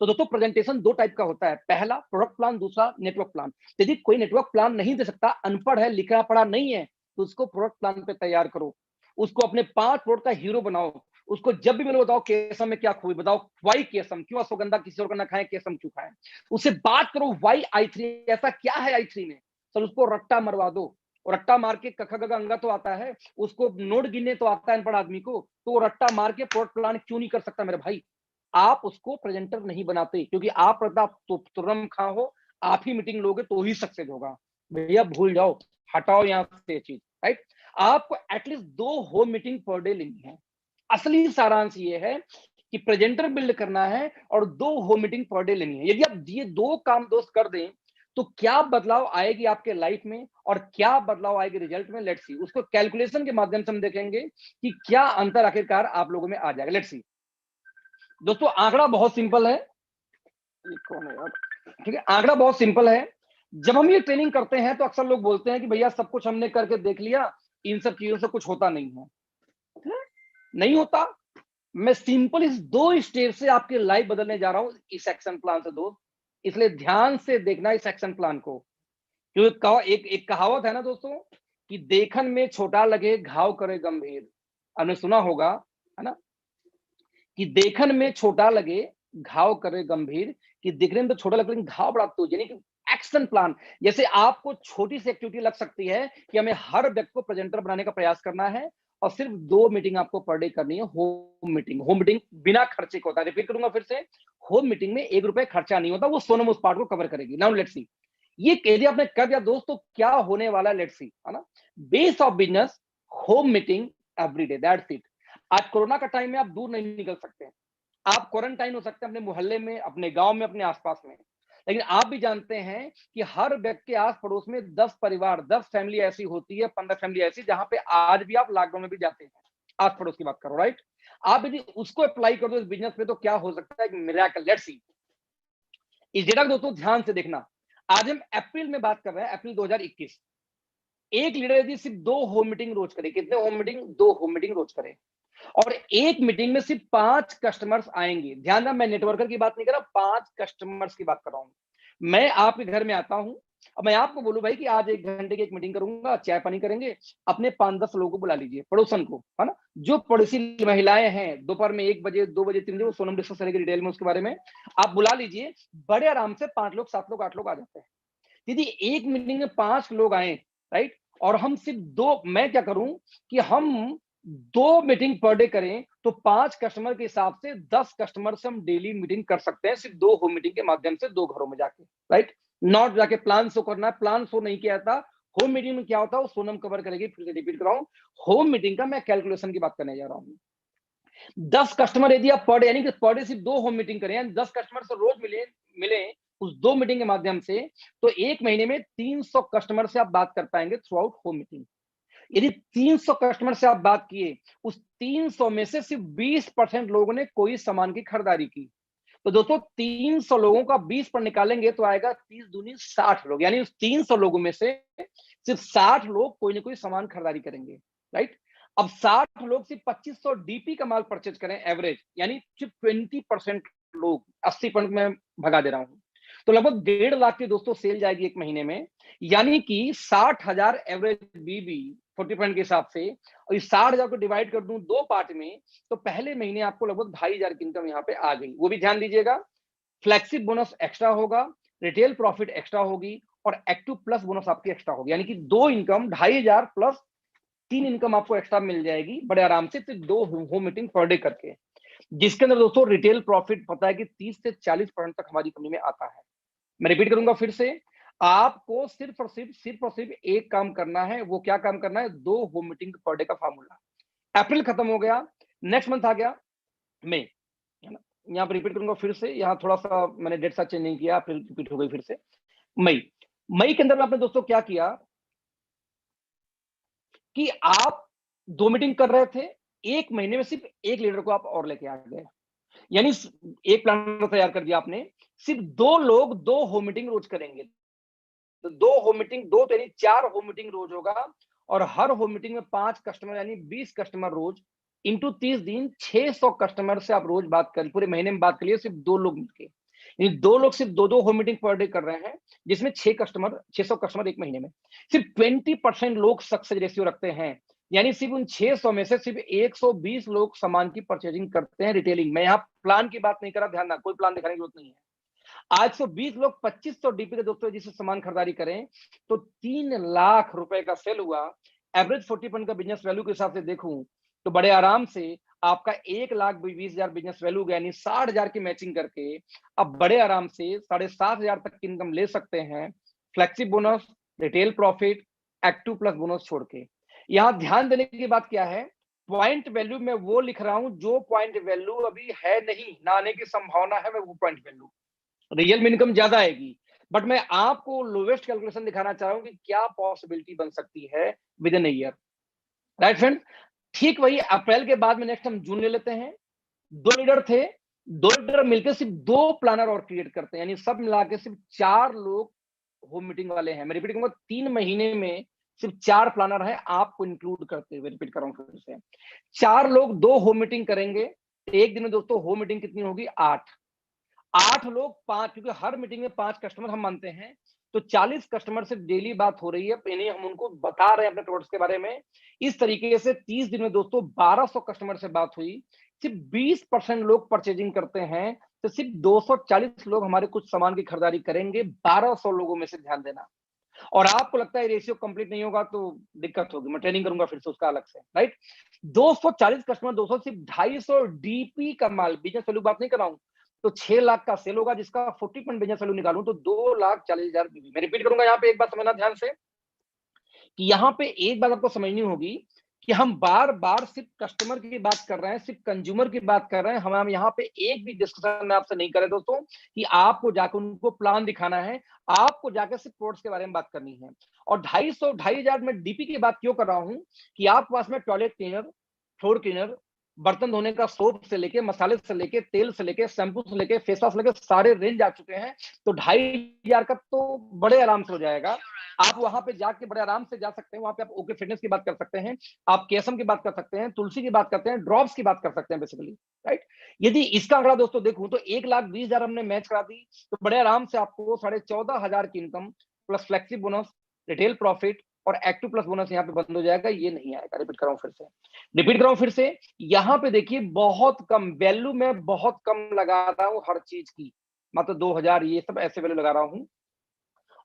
A: तो दोस्तों प्रेजेंटेशन दो टाइप का होता है, पहला प्रोडक्ट प्लान, दूसरा नेटवर्क प्लान। यदि कोई नेटवर्क प्लान नहीं दे सकता, अनपढ़ है, लिखा पढ़ा नहीं है, तो उसको प्रोडक्ट प्लान पे तैयार करो, उसको अपने 5 प्रोडक्ट का हीरो बनाओ, उसको जब भी मिलो बताओ केसम में क्या खूबी, बताओ वाई केसम, क्यों अश्वगंधा किसी और का ना खाए, केसम क्यों खाए, उससे बात करो वाई i3, ऐसा क्या है i3 में, चल उसको रट्टा मरवा दो, और रट्टा मार के कख गग अंगा तो आता है, उसको नोट गिनने तो आता है अनपढ़ आदमी को, तो वो रट्टा मार के प्रोडक्ट प्लान क्यों नहीं कर सकता मेरे भाई। आप उसको प्रेजेंटर नहीं बनाते, क्योंकि आप प्रताप तो तुरम खां हो, आप ही मीटिंग लोगे तो ही सक्सेस होगा। भैया भूल जाओ, हटाओ यहां से चीज, राइट। आपको at least 2 home meeting per day लेनी है। असली सारांश ये है कि प्रेजेंटर बिल्ड करना है और 2 होम मीटिंग पर डे लेनी है। यदि आप ये 2 काम दोस्त कर दें तो क्या बदलाव आएगी आपके लाइफ में और क्या बदलाव आएगी रिजल्ट में, लेट्स सी। उसको कैलकुलेशन के माध्यम से हम देखेंगे कि क्या अंतर आखिरकार आप लोगों में आ जाएगा। लेट्स सी दोस्तों, आंकड़ा बहुत सिंपल है, कौन है यार, ठीक है, आंकड़ा बहुत सिंपल है। जब हम ये ट्रेनिंग करते हैं तो अक्सर लोग बोलते हैं कि भैया सब कुछ हमने करके देख लिया, इन सब चीजों से कुछ होता नहीं है। नहीं होता। मैं सिंपल इस 2 स्टेप से आपकी लाइफ बदलने जा रहा हूं इस एक्शन प्लान से दोस्त, इसलिए ध्यान से देखना इस एक्शन प्लान को। क्योंकि एक कहावत है ना दोस्तों, कि देखन में छोटा लगे घाव करे गंभीर। आपने सुना होगा, है ना, कि देखन में छोटा लगे घाव करे गंभीर, कि दिखने में तो छोटा लगे लेकिन घाव बड़ा तेज। यानी कि एक्शन प्लान, जैसे आपको छोटी सी एक्टिविटी लग सकती है कि हमें हर व्यक्ति को प्रेजेंटर बनाने का प्रयास करना है और सिर्फ 2 मीटिंग आपको पर डे करनी है, होम मीटिंग। होम मीटिंग बिना खर्चे का होता है, रिपीट करूंगा फिर से, होम मीटिंग में 1 रुपए खर्चा नहीं होता, वो सोनम उस पार्ट को कवर करेगी। नाउ लेट्स सी, ये यदि आपने कर दिया दोस्तों, क्या होने वाला है, लेट्स सी, है ना। Base of business, home meeting every day, that's it. आज कोरोना का टाइम में आप दूर नहीं निकल सकते, आप क्वारंटाइन हो सकते हैं अपने मोहल्ले में, अपने गांव में, अपने आसपास में, लेकिन आप भी जानते हैं कि हर व्यक्ति के आस पड़ोस में 10 परिवार, 10 फैमिली ऐसी होती है, 15 फैमिली ऐसी, जहां पे आज भी आप लॉकडाउन में भी जाते हैं, आस पड़ोस की बात करो, राइट। आप यदि उसको अप्लाई कर दो इस बिजनेस में तो क्या हो सकता है, मिरेकल। लेट्स सी, इस डेटा को दोस्तों ध्यान से देखना। आज हम अप्रैल में बात कर रहे हैं, अप्रैल 2021। एक लीडर यदि सिर्फ 2 होम मीटिंग रोज करे, कितने होम मीटिंग, 2 होम मीटिंग रोज करे, और एक मीटिंग में सिर्फ 5 कस्टमर्स आएंगे, ध्यान रहा, मैं नेटवर्कर की बात नहीं कर रहा, 5 कस्टमर्स की बात कर रहा हूं। मैं आपके घर में आता हूं और मैं आपको बोलूं भाई कि आज 1 घंटे की एक मीटिंग करूंगा, चाय पानी करेंगे, अपने 5-10 लोगों को बुला लीजिए, पड़ोसन को, है ना, जो पड़ोसी महिलाएं हैं, दोपहर में 1 बजे, 2 बजे, 3 बजे, वो सोनम डिस्कस करेगी डिटेल में उसके बारे में, आप बुला लीजिए। बड़े आराम से 5 लोग, 7 लोग, 8 लोग आ जाते हैं। यदि एक मीटिंग में 5 लोग आए, राइट, और हम सिर्फ 2, मैं क्या करूं कि हम 2 मीटिंग पर डे करें, तो 5 कस्टमर के हिसाब से 10 कस्टमर से हम डेली मीटिंग कर सकते हैं, सिर्फ 2 होम मीटिंग के माध्यम से, 2 घरों में जाके, राइट। नॉट जाके प्लान शो करना है, प्लान शो नहीं किया था। होम मीटिंग में क्या होता है वो सोनम कवर करेगी, फिर से रिपीट कर रहा हूं, होम मीटिंग का मैं कैलकुलेशन की बात करने जा रहा हूं। 10 कस्टमर यदि आप पर डे, यानी कि पर डे सिर्फ 2 होम मीटिंग करें, यानी 10 कस्टमर से रोज मिले मिले उस 2 मीटिंग के माध्यम से, तो एक महीने में 300 कस्टमर से आप बात कर पाएंगे थ्रू आउट होम मीटिंग। यदि 300 कस्टमर से आप बात किए, उस 300 में से सिर्फ 20% लोगों ने कोई सामान की खरीदारी की, तो दोस्तों 300 लोगों का 20 पर निकालेंगे तो आएगा 30 दूनी 60 लोग, यानी उस 300 लोगों में से सिर्फ 60 लोग कोई ना कोई सामान खरीदारी करेंगे, राइट। अब 60 लोग सिर्फ 2500 डीपी का माल परचेज करें एवरेज, यानी सिर्फ 20% लोग, 80% में भगा दे रहा हूं, तो लगभग 1.5 लाख की दोस्तों सेल जाएगी एक महीने में, यानी कि 60,000 एवरेज बीबी 40% के हिसाब से, और इस 60,000 को डिवाइड कर दूं 2 पार्ट में, तो पहले महीने आपको लगभग 2,500 की इनकम यहाँ पे आ गई। वो भी ध्यान दीजिएगा, फ्लेक्सिब बोनस एक्स्ट्रा होगा, रिटेल प्रॉफिट एक्स्ट्रा होगी, और एक्टिव प्लस बोनस आपकी एक्स्ट्रा होगी, यानी कि 2 इनकम 2,500 प्लस 3 इनकम आपको एक्स्ट्रा मिल जाएगी बड़े आराम से, सिर्फ 2 होम मीटिंग पर डे करके, जिसके अंदर दोस्तों रिटेल प्रॉफिट पता है कि 30 से 40% तक हमारी कंपनी में आता है। मैं रिपीट करूंगा फिर से, आपको सिर्फ और सिर्फ एक काम करना है, वो क्या काम करना है, 2 होम मीटिंग पर डे का फॉर्मूला। अप्रैल खत्म हो गया, नेक्स्ट मंथ आ गया मई, है ना। यहाँ पर रिपीट करूंगा फिर से, यहाँ थोड़ा सा मैंने डेट साथ चेंज नहीं किया, अप्रैल रिपीट हो गई फिर से, मई। मई के अंदर में आपने दोस्तों क्या किया कि आप 2 मीटिंग कर रहे थे, एक महीने में सिर्फ एक लीडर को आप और लेके आ गए, यानी एक प्लान तैयार कर दिया आपने, सिर्फ 2 लोग 2 होम मीटिंग रोज करेंगे, तो 2 होम मीटिंग, 2 तो यानी 4 होम मीटिंग रोज होगा, और हर होम मीटिंग में 5 कस्टमर यानी 20 कस्टमर रोज, इंटू 30 दिन 600 कस्टमर से आप रोज बात कर, पूरे महीने में बात करिए सिर्फ 2 लोग मिलकर, यानी 2 लोग सिर्फ 2-2 होम मीटिंग पर डे कर रहे हैं, जिसमें 600 कस्टमर एक महीने में। सिर्फ 20% लोग सक्सेस रेशियो रखते हैं, यानी सिर्फ उन 600 में से सिर्फ 120 लोग सामान की परचेजिंग करते हैं रिटेलिंग। मैं यहाँ प्लान की बात नहीं कर रहा, ध्यान रखना, कोई प्लान दिखाने की जरूरत नहीं है। आज 120 लोग 2500 डीपी के दोस्तों जिससे सामान खरीदारी करें तो 3 लाख रुपए का सेल हुआ। एवरेज 40% का बिजनेस वैल्यू के हिसाब से देखूं तो बड़े आराम से आपका 1,20,000 बिजनेस वैल्यू गया, यानी 60,000 की मैचिंग करके अब बड़े आराम से 7,500 तक की इनकम ले सकते हैं, flexi bonus, retail profit, active plus bonus छोड़ के। यहाँ ध्यान देने की बात क्या है, पॉइंट वैल्यू में वो लिख रहा हूं जो पॉइंट वैल्यू अभी है नहीं, ना आने की संभावना है, मैं वो पॉइंट वैल्यू, रियल में इनकम ज्यादा आएगी, बट मैं आपको लोवेस्ट कैलकुलेशन दिखाना चाह रहा हूं कि क्या पॉसिबिलिटी बन सकती है with in year. Right friend, ठीक वही अप्रैल के बाद में नेक्स्ट हम जून ले लेते हैं। 2 लीडर थे, 2 लीडर मिलकर सिर्फ 2 प्लानर और क्रिएट करते हैं, यानी सब मिला के सिर्फ 4 लोग होम मीटिंग वाले हैं। मैं रिपीट करूंगा, 3 महीने में सिर्फ 4 प्लानर हैं आपको इंक्लूड करते हुए। रिपीट कर रहा हूं फिर से, 4 लोग 2 होम मीटिंग करेंगे। एक दिन में दोस्तों होम मीटिंग कितनी होगी? 8 लोग 5, क्योंकि हर मीटिंग में 5 कस्टमर हम मानते हैं, तो 40 कस्टमर से डेली बात हो रही है, इन्हें हम उनको बता रहे हैं अपने प्रोडक्ट्स के बारे में। इस तरीके से 30 दिन में दोस्तों 1200 कस्टमर से बात हुई। सिर्फ 20% लोग परचेजिंग करते हैं, तो सिर्फ 240 लोग हमारे कुछ सामान की खरीदारी करेंगे 1200 लोगों में से। ध्यान देना, और आपको लगता है रेशियो कंप्लीट नहीं होगा तो दिक्कत होगी, मैं ट्रेनिंग करूंगा फिर से उसका अलग से। राइट, 240 कस्टमर, 200 सिर्फ 250 डीपी का माल, बिजनेस वैल्यू बात नहीं कर रहा हूं, तो 6 लाख का सेल होगा, जिसका 40% बिजनेस वैल्यू निकालूं तो 2,40,000 बीबी। मैं रिपीट करूंगा, यहाँ पे एक बात समझना ध्यान से, कि यहाँ पे एक बात आपको समझनी होगी कि हम बार बार सिर्फ कस्टमर की बात कर रहे हैं, सिर्फ कंज्यूमर की बात कर रहे हैं। हम यहाँ पे एक भी डिस्कशन में आपसे नहीं कर रहे दोस्तों कि आपको जाकर उनको प्लान दिखाना है, आपको जाकर सिर्फ प्रोडक्ट्स के बारे में बात करनी है। और 2,500 में डीपी की बात क्यों कर रहा हूं कि आपके पास में टॉयलेट क्लीनर, फ्लोर क्लीनर, बर्तन धोने का सोप से लेके, मसाले से लेके, तेल से लेके, शैम्पू से लेके, फेस वॉश से लेके सारे रेंज आ चुके हैं। तो 2,500 का तो बड़े आराम से हो जाएगा। आप वहां पे जाके बड़े आराम से जा सकते हैं, वहां पे आप ओके फिटनेस की बात कर सकते हैं, आप केसम की बात कर सकते हैं, तुलसी की बात करते हैं, ड्रॉप्स की बात कर सकते हैं बेसिकली। राइट, यदि इसका आंकड़ा दोस्तों देखूं तो 1,20,000 हमने मैच करा दी, तो बड़े आराम से आपको 14,500 की income plus flexi bonus, retail profit और एक्टिव प्लस बोनस यहाँ पे बंद हो जाएगा, ये नहीं आएगा। रिपीट कर रहा हूं फिर से, रिपीट कर रहा हूं फिर से, यहाँ पे देखिए बहुत कम वैल्यू में, बहुत कम लगा रहा हूं हर चीज की, मतलब 2,000 ये सब ऐसे वैल्यू लगा रहा हूं।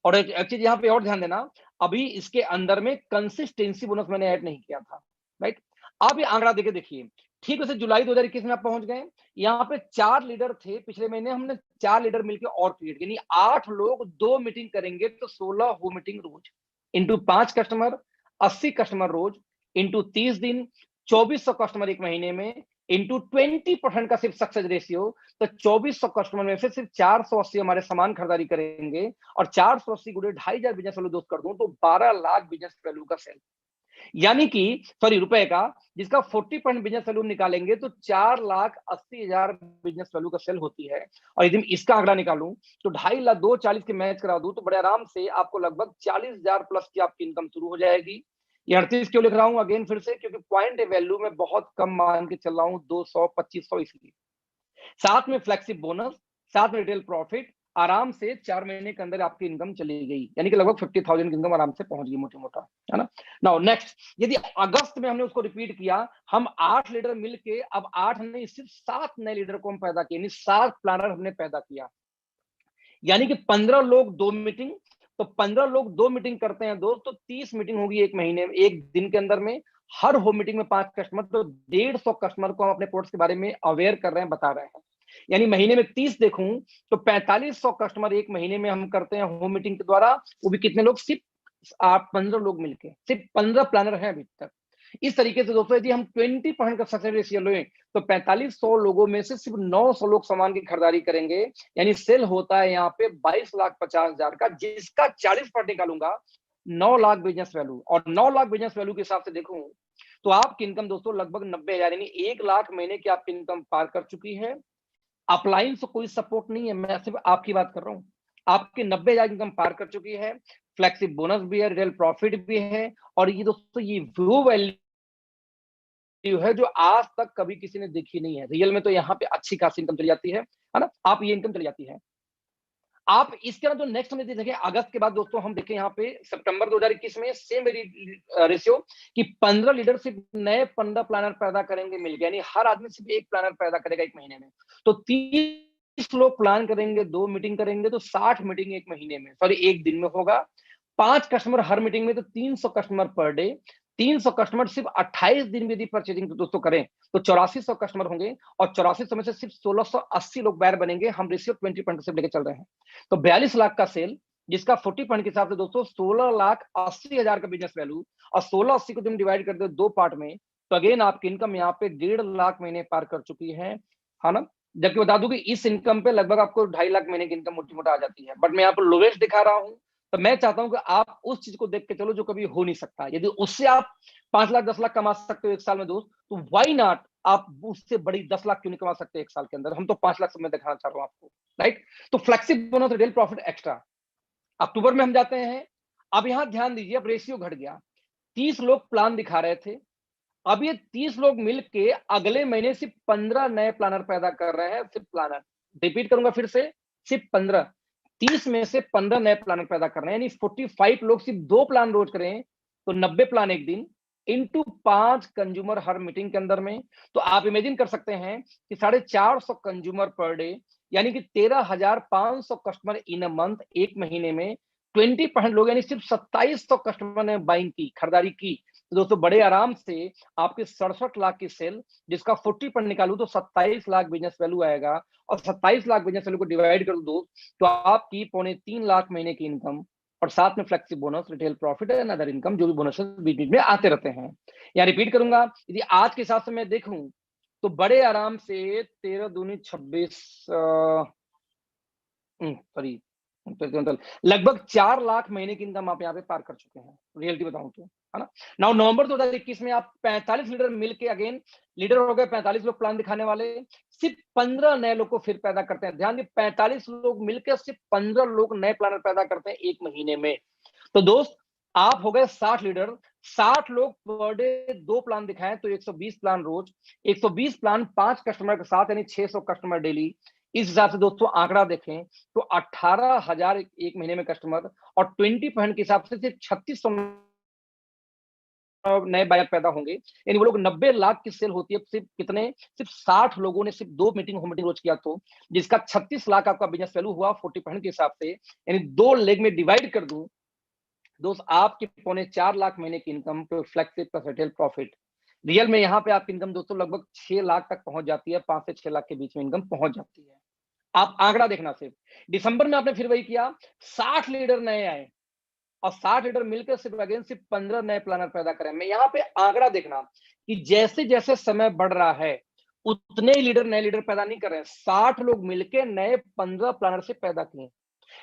A: और एक चीज यहाँ पे और ध्यान देना, अभी इसके अंदर में कंसिस्टेंसी बोनस मैंने ऐड नहीं किया था। राइट, अब ये आंकड़ा देके देखिए, ठीक वैसे जुलाई 2021 में आप पहुंच गए। यहाँ पे 4 लीडर थे, पिछले महीने हमने 4 लीडर मिलकर और क्रिएट किया, यानी 8 लोग 2 मीटिंग करेंगे, तो 16 हो मीटिंग रोज इंटू 5 कस्टमर, 80 कस्टमर रोज इंटू 30 दिन, 2400 कस्टमर एक महीने में इंटू 20% का सिर्फ सक्सेस रेशियो, तो 2400 कस्टमर में से सिर्फ 480 हमारे सामान खरीदारी करेंगे, और 480 गुड़े 2,500 बिजनेस वैल्यू दोस्त कर दूं तो 12 लाख बिजनेस वैल्यू का सेल, यानी कि सॉरी रुपए का, जिसका 40% बिजनेस वैल्यू निकालेंगे तो 4,80,000 बिजनेस वैल्यू का सेल होती है। और यदि इसका आंकड़ा निकालूं तो 2.5 लाख 240 के मैच करा दूं तो बड़े आराम से आपको लगभग 40,000 प्लस की आपकी इनकम शुरू हो जाएगी। ये 38 क्यों लिख रहा हूं अगेन फिर से, क्योंकि पॉइंट वैल्यू में बहुत कम मान के चल रहा हूं, 200 2500, इसलिए साथ में फ्लेक्सी बोनस, साथ में रिटेल प्रॉफिट, आराम से 4 महीने के अंदर आपकी इनकम चली गई, यानी कि लगभग 50,000 की इनकम आराम से पहुंच गई मोटा मोटा, है ना। नाउ नेक्स्ट, यदि अगस्त में हमने उसको रिपीट किया, हम 8 लीडर मिलके, अब 8 नहीं सिर्फ 7 नए लीडर को हम पैदा किए, यानी 7 प्लानर हमने पैदा किया, यानी कि 15 लोग 2 मीटिंग, तो 15 लोग 2 मीटिंग करते हैं दोस्त, तो 30 मीटिंग होगी एक महीने में, एक दिन के अंदर में। हर होम मीटिंग में 5 कस्टमर, तो 150 कस्टमर को हम अपने प्रोडक्ट्स के बारे में अवेयर कर रहे हैं, बता रहे हैं। यानी महीने में 30 देखूं तो 4500 कस्टमर एक महीने में हम करते हैं होम मीटिंग के द्वारा, वो भी कितने लोग? सिर्फ आप 15 लोग मिलके, सिर्फ 15 प्लानर हैं अभी तक। इस तरीके से दोस्तों यदि हम 20% का सक्सेस रेशियो लें तो 4500 लोगों में से सिर्फ 900 लोग सामान की खरीदारी करेंगे, यानी सेल होता है यहाँ पे 22,50,000 का, जिसका 40% निकालूंगा 9 लाख बिजनेस वैल्यू, और 9 लाख बिजनेस वैल्यू के हिसाब से देखूं तो आपकी इनकम दोस्तों लगभग 90,000, यानी 1 लाख महीने की आपकी इनकम पार कर चुकी है। अपलाइन से कोई सपोर्ट नहीं है, मैं सिर्फ आपकी बात कर रहा हूँ। आपकी 90,000 इनकम पार कर चुकी है, फ्लेक्सिबल बोनस भी है, रियल प्रॉफिट भी है, और ये दोस्तों ये वो वैल्यू है जो आज तक कभी किसी ने देखी नहीं है। रियल में तो यहाँ पे अच्छी खासी इनकम चली जाती है ना, आप ये इनकम चली जाती है। आप इसके अंदर जो नेक्स्ट में देखें अगस्त के बाद दोस्तों, हम देखें यहाँ पे सितंबर 2021 में सेम रेशियो कि 15 लीडर सिर्फ नए 15 प्लानर पैदा करेंगे मिल गया, यानी हर आदमी सिर्फ एक प्लानर पैदा करेगा एक महीने में। तो 30 लोग प्लान करेंगे, 2 मीटिंग करेंगे, तो 60 मीटिंग एक महीने में, सॉरी एक दिन में होगा। 5 कस्टमर हर मीटिंग में, तो 300 कस्टमर पर डे। 300 कस्टमर सिर्फ 28 दिन में यदि परचेजिंग दोस्तों करें तो 8400 कस्टमर होंगे, और 8400 में से सिर्फ 1680 लोग बायर बनेंगे। हम रेशियो 20% से लेकर चल रहे हैं, तो 42 लाख का सेल, जिसका 40% के हिसाब से दोस्तों 16,80,000 का बिजनेस वैल्यू, और 1680 को तुम डिवाइड कर दो 2 पार्ट में, तो अगेन आपकी इनकम यहाँ पे 1.5 लाख महीने पार कर चुकी है ना। जबकि बता दूं कि इस इनकम पे लगभग आपको 2.5 लाख महीने की इनकम मोटी मोटा आ जाती है, बट मैं यहाँ पर लोवेस्ट दिखा रहा हूँ। तो मैं चाहता हूं कि आप उस चीज को देख के चलो जो कभी हो नहीं सकता। यदि उससे आप 5 लाख 10 लाख कमा सकते हो एक साल में दोस्त, तो व्हाई नॉट आप उससे बड़ी 10 लाख क्यों नहीं कमा सकते एक साल के अंदर। हम तो 5 लाख से मैं दिखाना चाह रहा हूं आपको, राइट। तो flexible bonus retail profit extra October में हम जाते हैं। अब यहां ध्यान दीजिए, अब रेशियो घट गया। 30 लोग प्लान दिखा रहे थे, अब ये 30 लोग मिलके अगले महीने सिर्फ 15 नए प्लानर पैदा कर रहे हैं। सिर्फ प्लानर, रिपीट करूंगा फिर से, सिर्फ 15। 30 में से 15 नए प्लानर पैदा कर रहे हैं, यानी 45 लोग सिर्फ 2 प्लान रोज करें तो 90 प्लान एक दिन, इंटू 5 कंज्यूमर हर मीटिंग के अंदर में। तो आप इमेजिन कर सकते हैं कि 450 कंज्यूमर पर डे, यानी कि 13,500 कस्टमर इन अ मंथ, एक महीने में 20% लोग, यानी सिर्फ 2700 कस्टमर ने बाइंग की, खरीदारी की। तो दोस्तों बड़े आराम से आपके 67 लाख की सेल, जिसका 40% निकालू तो 27 लाख बिजनेस वैल्यू आएगा, और 27 लाख बिजनेस वैल्यू को डिवाइड कर दो तो आपकी 2.25 लाख महीने की इनकम, और साथ में flexi bonus, retail profit and other income, जो भी बोनस बीच बीच में आते रहते हैं। या रिपीट करूंगा, यदि आज के हिसाब से मैं देखूं तो बड़े आराम से 13 दूनी 26, सॉरी, लगभग 4 लाख महीने की इनकम आप यहाँ पे पार कर चुके हैं, रियलिटी बताऊं तो, है ना। नाउ नवंबर 2021 में आप 45 लीडर मिलके, अगेन लीडर हो गए 45 लोग प्लान दिखाने वाले, सिर्फ 15 नए लोग को फिर पैदा करते हैं। ध्यान दिए, 45 लोग मिलकर सिर्फ 15 लोग नए प्लानर पैदा करते हैं एक महीने में। तो दोस्त आप हो गए 60 लीडर, 60 लोग पर डे 2 प्लान दिखाएं तो 120 प्लान रोज, 120 प्लान 5 कस्टमर के साथ, यानी 600 कस्टमर डेली। इस हिसाब से दोस्तों आंकड़ा देखें तो 18,000 एक महीने में कस्टमर, और 20% के हिसाब से सिर्फ 3600 नए बायर पैदा होंगे, यानी वो लोग 90 लाख की सेल होती है। सिर्फ कितने, सिर्फ 60 लोगों ने सिर्फ 2 मीटिंग होम मीटिंग रोज किया, तो जिसका 36 लाख आपका बिजनेस वैल्यू हुआ 40% के हिसाब से, यानी 2 लेग में डिवाइड कर दूं दोस्त, आपकी 4.25 लाख महीने की इनकम तो flexible plus retail profit, real में यहाँ पे आपकी इनकम दोस्तों लगभग 6 लाख तक पहुंच जाती है। 5 से 6 लाख के बीच में इनकम पहुंच जाती है। आप आंकड़ा देखना, सिर्फ दिसंबर में आपने फिर वही किया, 60 लीडर नए आए, और 60 लीडर मिलकर सिर्फ अगेन सिर्फ 15 नए प्लानर पैदा करें। मैं यहाँ पे आंकड़ा देखना कि जैसे जैसे समय बढ़ रहा है उतने ही लीडर नए लीडर पैदा नहीं कर रहे हैं। 60 लोग मिलकर नए 15 प्लानर से पैदा किए।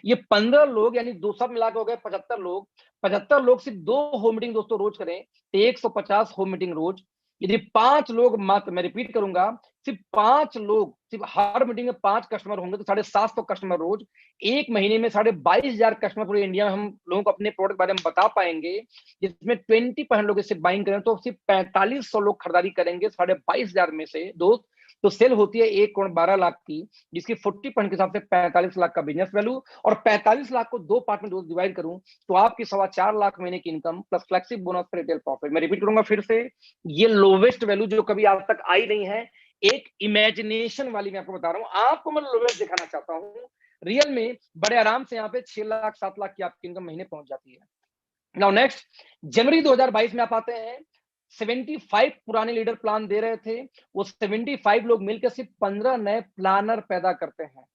A: ये 15 लोग, यानी दो सब मिलाकर हो गए 75 लोग। 75 लोग सिर्फ 2 होम मीटिंग दोस्तों रोज करें तो 150 होम मीटिंग रोज। यदि 5 लोग मात्र, मैं रिपीट करूंगा, सिर्फ 5 लोग सिर्फ हर मीटिंग में 5 कस्टमर होंगे तो 750 कस्टमर रोज, एक महीने में 22,500 कस्टमर पूरे इंडिया में हम लोगों को अपने प्रोडक्ट बारे में बता पाएंगे। जिसमें 20% लोग इससे बाइंग करें तो सिर्फ 4500 लोग खरीदारी करेंगे 22,500 में से दोस्त। तो सेल होती है 1,12 लाख की, जिसकी 40% के हिसाब से 45 लाख का बिजनेस वैल्यू, और 45 लाख को 2 पार्ट में डिवाइड करूं तो आपकी 4.25 लाख महीने की income plus flexible bonus retail profit. मैं रिपीट करूंगा फिर से, ये लोवेस्ट वैल्यू जो कभी आज तक आई नहीं है, एक इमेजिनेशन वाली मैं आपको बता रहा हूं, आपको मैं लोवेस्ट दिखाना चाहता हूं। रियल में बड़े आराम से यहाँ पे 6 लाख 7 लाख की आपकी इनकम महीने पहुंच जाती है। नाउ नेक्स्ट, जनवरी 2022 में आप आते हैं, 75 पुराने लीडर प्लान दे रहे थे, वो 75 लोग मिलकर सिर्फ 15 नए प्लानर पैदा करते हैं,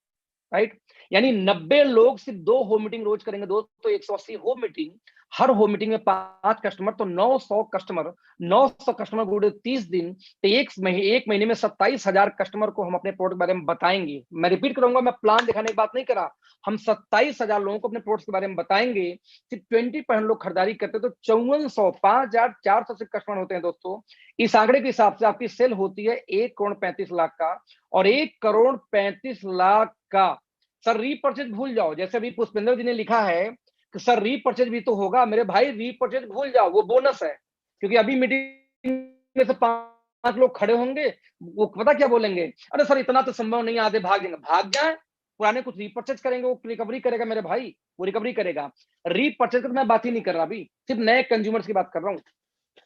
A: राइट। यानी 90 लोग सिर्फ 2 होम मीटिंग रोज करेंगे दोस्त, तो 180 होम मीटिंग, हर होम मीटिंग में 5 कस्टमर, तो 900 कस्टमर, 900 कस्टमर गुड़े 30 दिन, तो एक महीने में 27,000 कस्टमर को हम अपने प्रोडक्ट के बारे में बताएंगे। मैं रिपीट करूंगा, मैं प्लान दिखाने की बात नहीं करा, हम 27,000 लोगों को अपने प्रोडक्ट के बारे में बताएंगे। सिर्फ 20% लोग खरीदारी करते तो 5400, 5,400 से कस्टमर होते हैं दोस्तों। इस आंकड़े के हिसाब से आपकी सेल होती है 1,35 लाख का, और 1,35 लाख का सर रीपरचेज भूल जाओ। जैसे अभी पुष्पेंद्र जी ने लिखा है कि सर रीपरचेज भी तो होगा, मेरे भाई रीपरचेज भूल जाओ, वो बोनस है। क्योंकि अभी मीटिंग में से 5 लोग खड़े होंगे, वो पता क्या बोलेंगे, अरे सर इतना तो संभव नहीं, आधे भाग जाएंगे। भाग जाए, पुराने कुछ रीपरचेज करेंगे, वो रिकवरी करेगा मेरे भाई, वो रिकवरी करेगा। रीपरचेज की तो मैं बात ही नहीं कर रहा अभी, सिर्फ नए कंज्यूमर्स की बात कर रहा हूँ,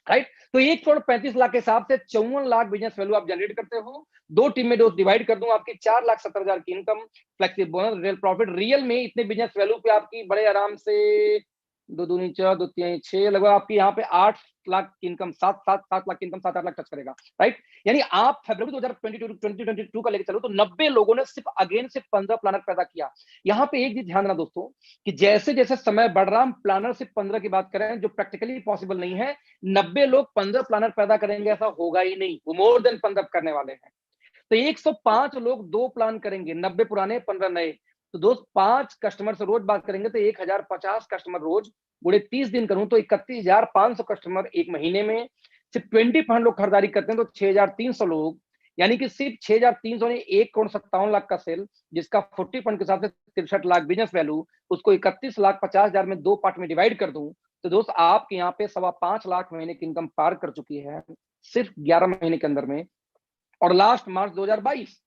A: राइट। तो 1 करोड़ 35 लाख के हिसाब से 54 लाख बिजनेस वैल्यू आप जनरेट करते हो। 2 टीम में डिवाइड कर दूं, आपकी 4,70,000 की income, flexible bonus, real profit. Real में इतने बिजनेस वैल्यू पे आपकी बड़े आराम से 2 दूनी 4 2 3 6, लगभग आपकी यहाँ पे 8 लाख की इनकम, 7 लाख की इनकम, 7-8 लाख टच करेगा, राइट। यानी आप फरवरी 2022 का लेके चलो तो 90 लोगों ने सिर्फ 15 प्लानर पैदा किया। यहाँ पे एक चीज ध्यान देना दोस्तों, कि जैसे जैसे समय बढ़ रहा, हम प्लानर सिर्फ 15 की बात करें, जो प्रैक्टिकली पॉसिबल नहीं है। 90 लोग 15 प्लानर पैदा करेंगे ऐसा होगा ही नहीं, वो मोर देन 15 करने वाले हैं। तो 105 लोग 2 प्लान करेंगे, 90 पुराने 15 नए। तो दोस्त 5 कस्टमर से रोज बात करेंगे तो 1050 कस्टमर रोज, बुढ़े 30 दिन करूं तो 31,500 कस्टमर एक महीने में। सिर्फ 20% लोग खरीदारी करते हैं तो 6,300 लोग, यानी कि सिर्फ 6,300 ने 1 करोड़ 57 लाख का सेल, जिसका 40% के हिसाब से 63 लाख बिजनेस वैल्यू, उसको 31,50,000 में 2 पार्ट में डिवाइड कर दूं तो दोस्त आपके यहाँ पे 5.25 लाख महीने की इनकम पार कर चुकी है सिर्फ 11 महीने के अंदर में। और लास्ट मार्च 2022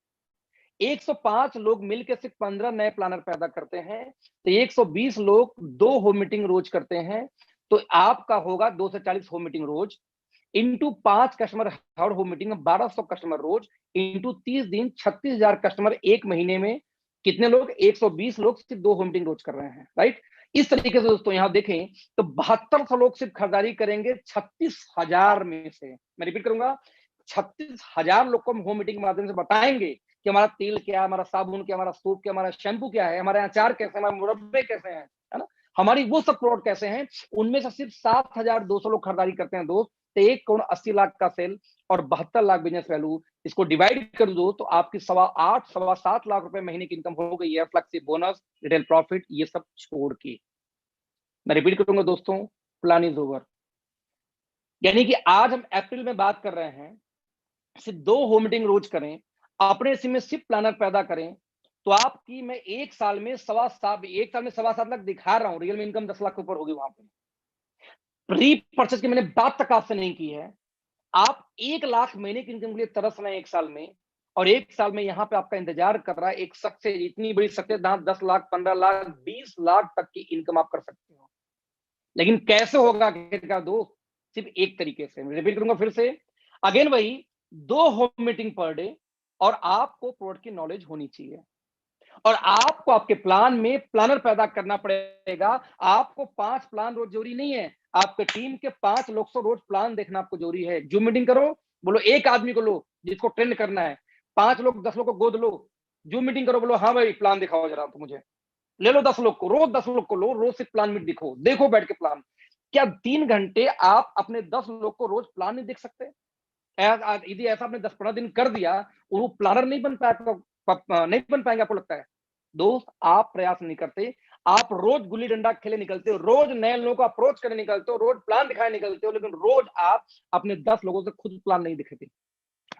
A: 105 लोग मिलकर सिर्फ 15 नए प्लानर पैदा करते हैं, तो 120 लोग 2 होम मीटिंग रोज करते हैं, तो आपका होगा 2 से 40 होम मीटिंग रोज, इंटू 5 कस्टमर हर होम मीटिंग में 1200 कस्टमर रोज, इंटू 30 दिन 36,000 कस्टमर एक महीने में। कितने लोग? 120 लोग सिर्फ 2 होम मीटिंग रोज कर रहे हैं, राइट। इस तरीके से दोस्तों यहां देखें तो 7200 लोग सिर्फ खरीदारी करेंगे 36,000 में से। मैं रिपीट करूंगा, 36,000 लोग को हम होम मीटिंग के माध्यम से बताएंगे कि हमारा तेल क्या है, हमारा साबुन क्या, हमारा सोप क्या, हमारा शैम्पू क्या है, हमारे अचार कैसे, हमारे मुरब्बे कैसे हैं, है ना, हमारी वो सब प्रोडक्ट कैसे हैं। उनमें से सिर्फ 7,200 लोग खरीदारी करते हैं दोस्त, तो 1 करोड़ 80 लाख का सेल और 72 लाख बिजनेस वैल्यू, इसको डिवाइड कर दो तो आपकी 7.5 लाख रुपए महीने की इनकम हो गई है, फ्लेक्सी बोनस, रिटेल प्रॉफिट, ये सब छोड़ के। मैं रिपीट करूंगा दोस्तों, प्लान इज ओवर। यानी कि आज हम अप्रैल में बात कर रहे हैं, सिर्फ 2 होम मीटिंग रोज करें, अपने इसी में सिर्फ प्लानर पैदा करें, तो आपकी मैं एक साल में 7.25 लाख दिखा रहा हूं, रियल में इनकम 10 लाख के ऊपर होगी वहां पे। प्री परचेज की मैंने बात तक आपसे नहीं की है। आप 1 लाख महीने की इनकम के लिए तरस रहे हैं एक साल में, और एक साल में यहाँ पे आपका इंतजार कर रहा है एक सक्सेस, इतनी बड़ी सक्सेस, 10 लाख 15 लाख 20 लाख तक की इनकम आप कर सकते हो। लेकिन कैसे होगा आखिरकार दोस्त? सिर्फ एक तरीके से, मैं रिपीट करूंगा फिर से, अगेन वही, 2 होम मीटिंग पर डे, और आपको प्रोडक्ट की नॉलेज होनी चाहिए, और आपको आपके प्लान में प्लानर पैदा करना पड़ेगा। आपको 5 प्लान रोज जरूरी नहीं है, आपके टीम के 5 लोग से रोज प्लान देखना आपको जरूरी है। जूम मीटिंग करो, बोलो एक आदमी को लो जिसको ट्रेंड करना है, 5 लोग 10 लोग को गोद लो, जूम मीटिंग करो, बोलो हाँ भाई प्लान दिखाओ जरा तो मुझे, ले लो 10 लोग को, रोज 10 लोग को लो, रोज सिर्फ प्लान में दिखो, देखो बैठ के प्लान। क्या 3 घंटे आप अपने 10 लोग को रोज प्लान नहीं देख सकते? यदि ऐसा आपने 10-15 दिन कर दिया, वो प्लानर नहीं बन पाएगा, नहीं बन पाएंगे आपको लगता है? दोस्त आप प्रयास नहीं करते, आप रोज गुल्ली डंडा खेले निकलते हो, रोज नए लोगों को अप्रोच करने निकलते हो, रोज प्लान दिखाए निकलते हो, लेकिन रोज आप अपने 10 लोगों से खुद प्लान नहीं दिखाते।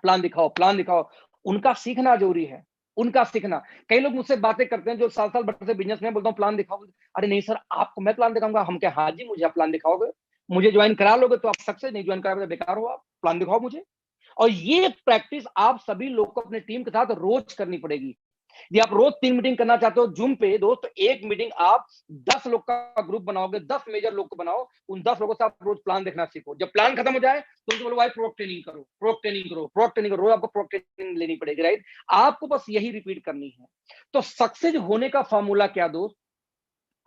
A: प्लान दिखाओ, प्लान दिखाओ, उनका सीखना जरूरी है, उनका सीखना। कई लोग मुझसे बातें करते हैं जो साल भर से बिजनेस में, बोलता हूँ प्लान दिखाओ, अरे नहीं सर आपको मैं प्लान दिखाऊंगा, हम क्या, हाँ जी मुझे आप प्लान दिखाओगे, मुझे ज्वाइन करा लोगे तो आप सक्सेस, नहीं ज्वाइन करा बेकार हो, आप प्लान दिखाओ मुझे। और ये प्रैक्टिस आप सभी लोग को अपने टीम के साथ रोज करनी पड़ेगी। यदि आप रोज 3 मीटिंग करना चाहते हो जूम पे दोस्त, तो एक मीटिंग आप 10 लोग का ग्रुप बनाओगे, 10 मेजर लोग को बनाओ, उन 10 लोगों से आप रोज प्लान देखना सीखो। जब प्लान खत्म हो जाए तो उनको बोलो भाई प्रोडक्ट ट्रेनिंग करो, प्रोडक्ट ट्रेनिंग करो, प्रोडक्ट ट्रेनिंग करो, आपको प्रोडक्ट ट्रेनिंग लेनी पड़ेगी, राइट। आपको बस यही रिपीट करनी है। तो सक्सेस होने का फॉर्मूला क्या दोस्त?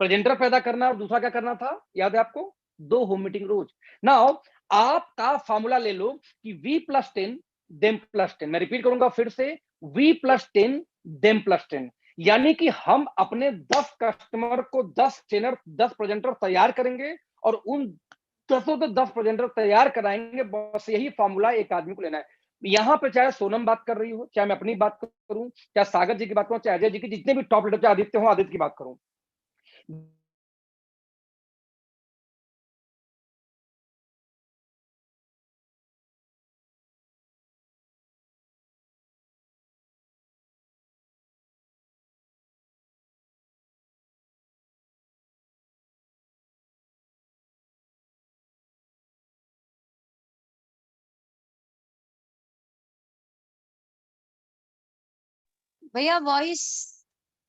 A: प्रेजेंटर पैदा करना, और दूसरा क्या करना था, याद है आपको? 2 होम मीटिंग रोज। नाउ आपका फॉर्मूला ले लो कि V+10 देम +10। मैं रिपीट करूंगा फिर से, V+10 देम +10, यानी कि हम अपने 10 कस्टमर को 10 ट्रेनर 10 प्रेजेंटर तैयार करेंगे, और उन 10 से 10 प्रेजेंटर तैयार कराएंगे। बस यही फॉर्मूला एक आदमी को लेना है। यहाँ पे चाहे सोनम बात कर रही हो, चाहे मैं अपनी बात करूं, चाहे सागर जी की बात करूं, चाहे अजय जी की, जितने भी टॉप लीडर, चाहे आदित्य हो, आदित्य की बात करूं,
B: भैया वॉइस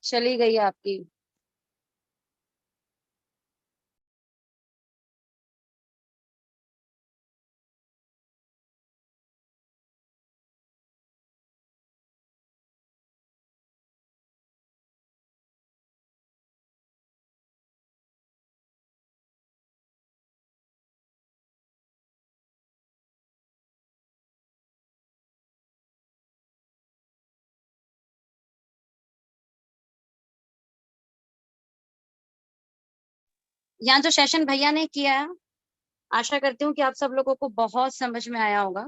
B: चली गई आपकी। यहाँ जो सेशन भैया ने किया है, आशा करती हूँ कि आप सब लोगों को बहुत समझ में आया होगा।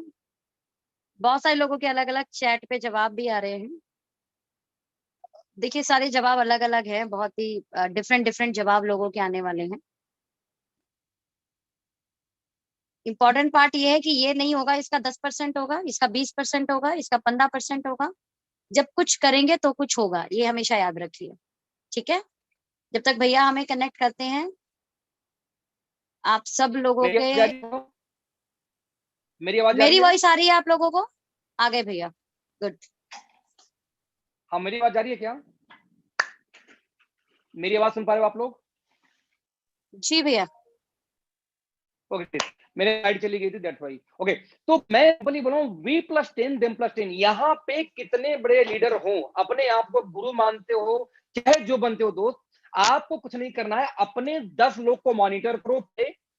B: बहुत सारे लोगों के अलग अलग चैट पे जवाब भी आ रहे हैं। देखिए सारे जवाब अलग अलग है, बहुत ही डिफरेंट डिफरेंट जवाब लोगों के आने वाले हैं। इम्पोर्टेंट पार्ट ये है कि ये नहीं होगा इसका 10% होगा, इसका 20% होगा, इसका 15% होगा। जब कुछ करेंगे तो कुछ होगा, ये हमेशा याद रखिए। ठीक है, जब तक भैया हमें कनेक्ट करते हैं, आप सब लोगों
A: मेरी
B: के।
A: आवाज आ रही है? मेरी आवाज आ रही
B: मेरी
A: है?
B: वॉइस आ रही है आप लोगों को? आ गए भैया, गुड।
A: हाँ, मेरी आवाज आ रही है क्या? मेरी आवाज सुन पा रहे हो आप लोग?
B: जी भैया।
A: ओके, मेरे लाइट चली गई थी, दैट्स व्हाई। ओके, तो मैं बोली बोला हूँ वी प्लस 10 देम प्लस 10। यहाँ पे कितने बड़े लीडर हो, अपने आप को गुरु मानते हो, चाहे जो बनते हो दोस्त, आपको कुछ नहीं करना है। अपने 10 लोग को मॉनिटर करो,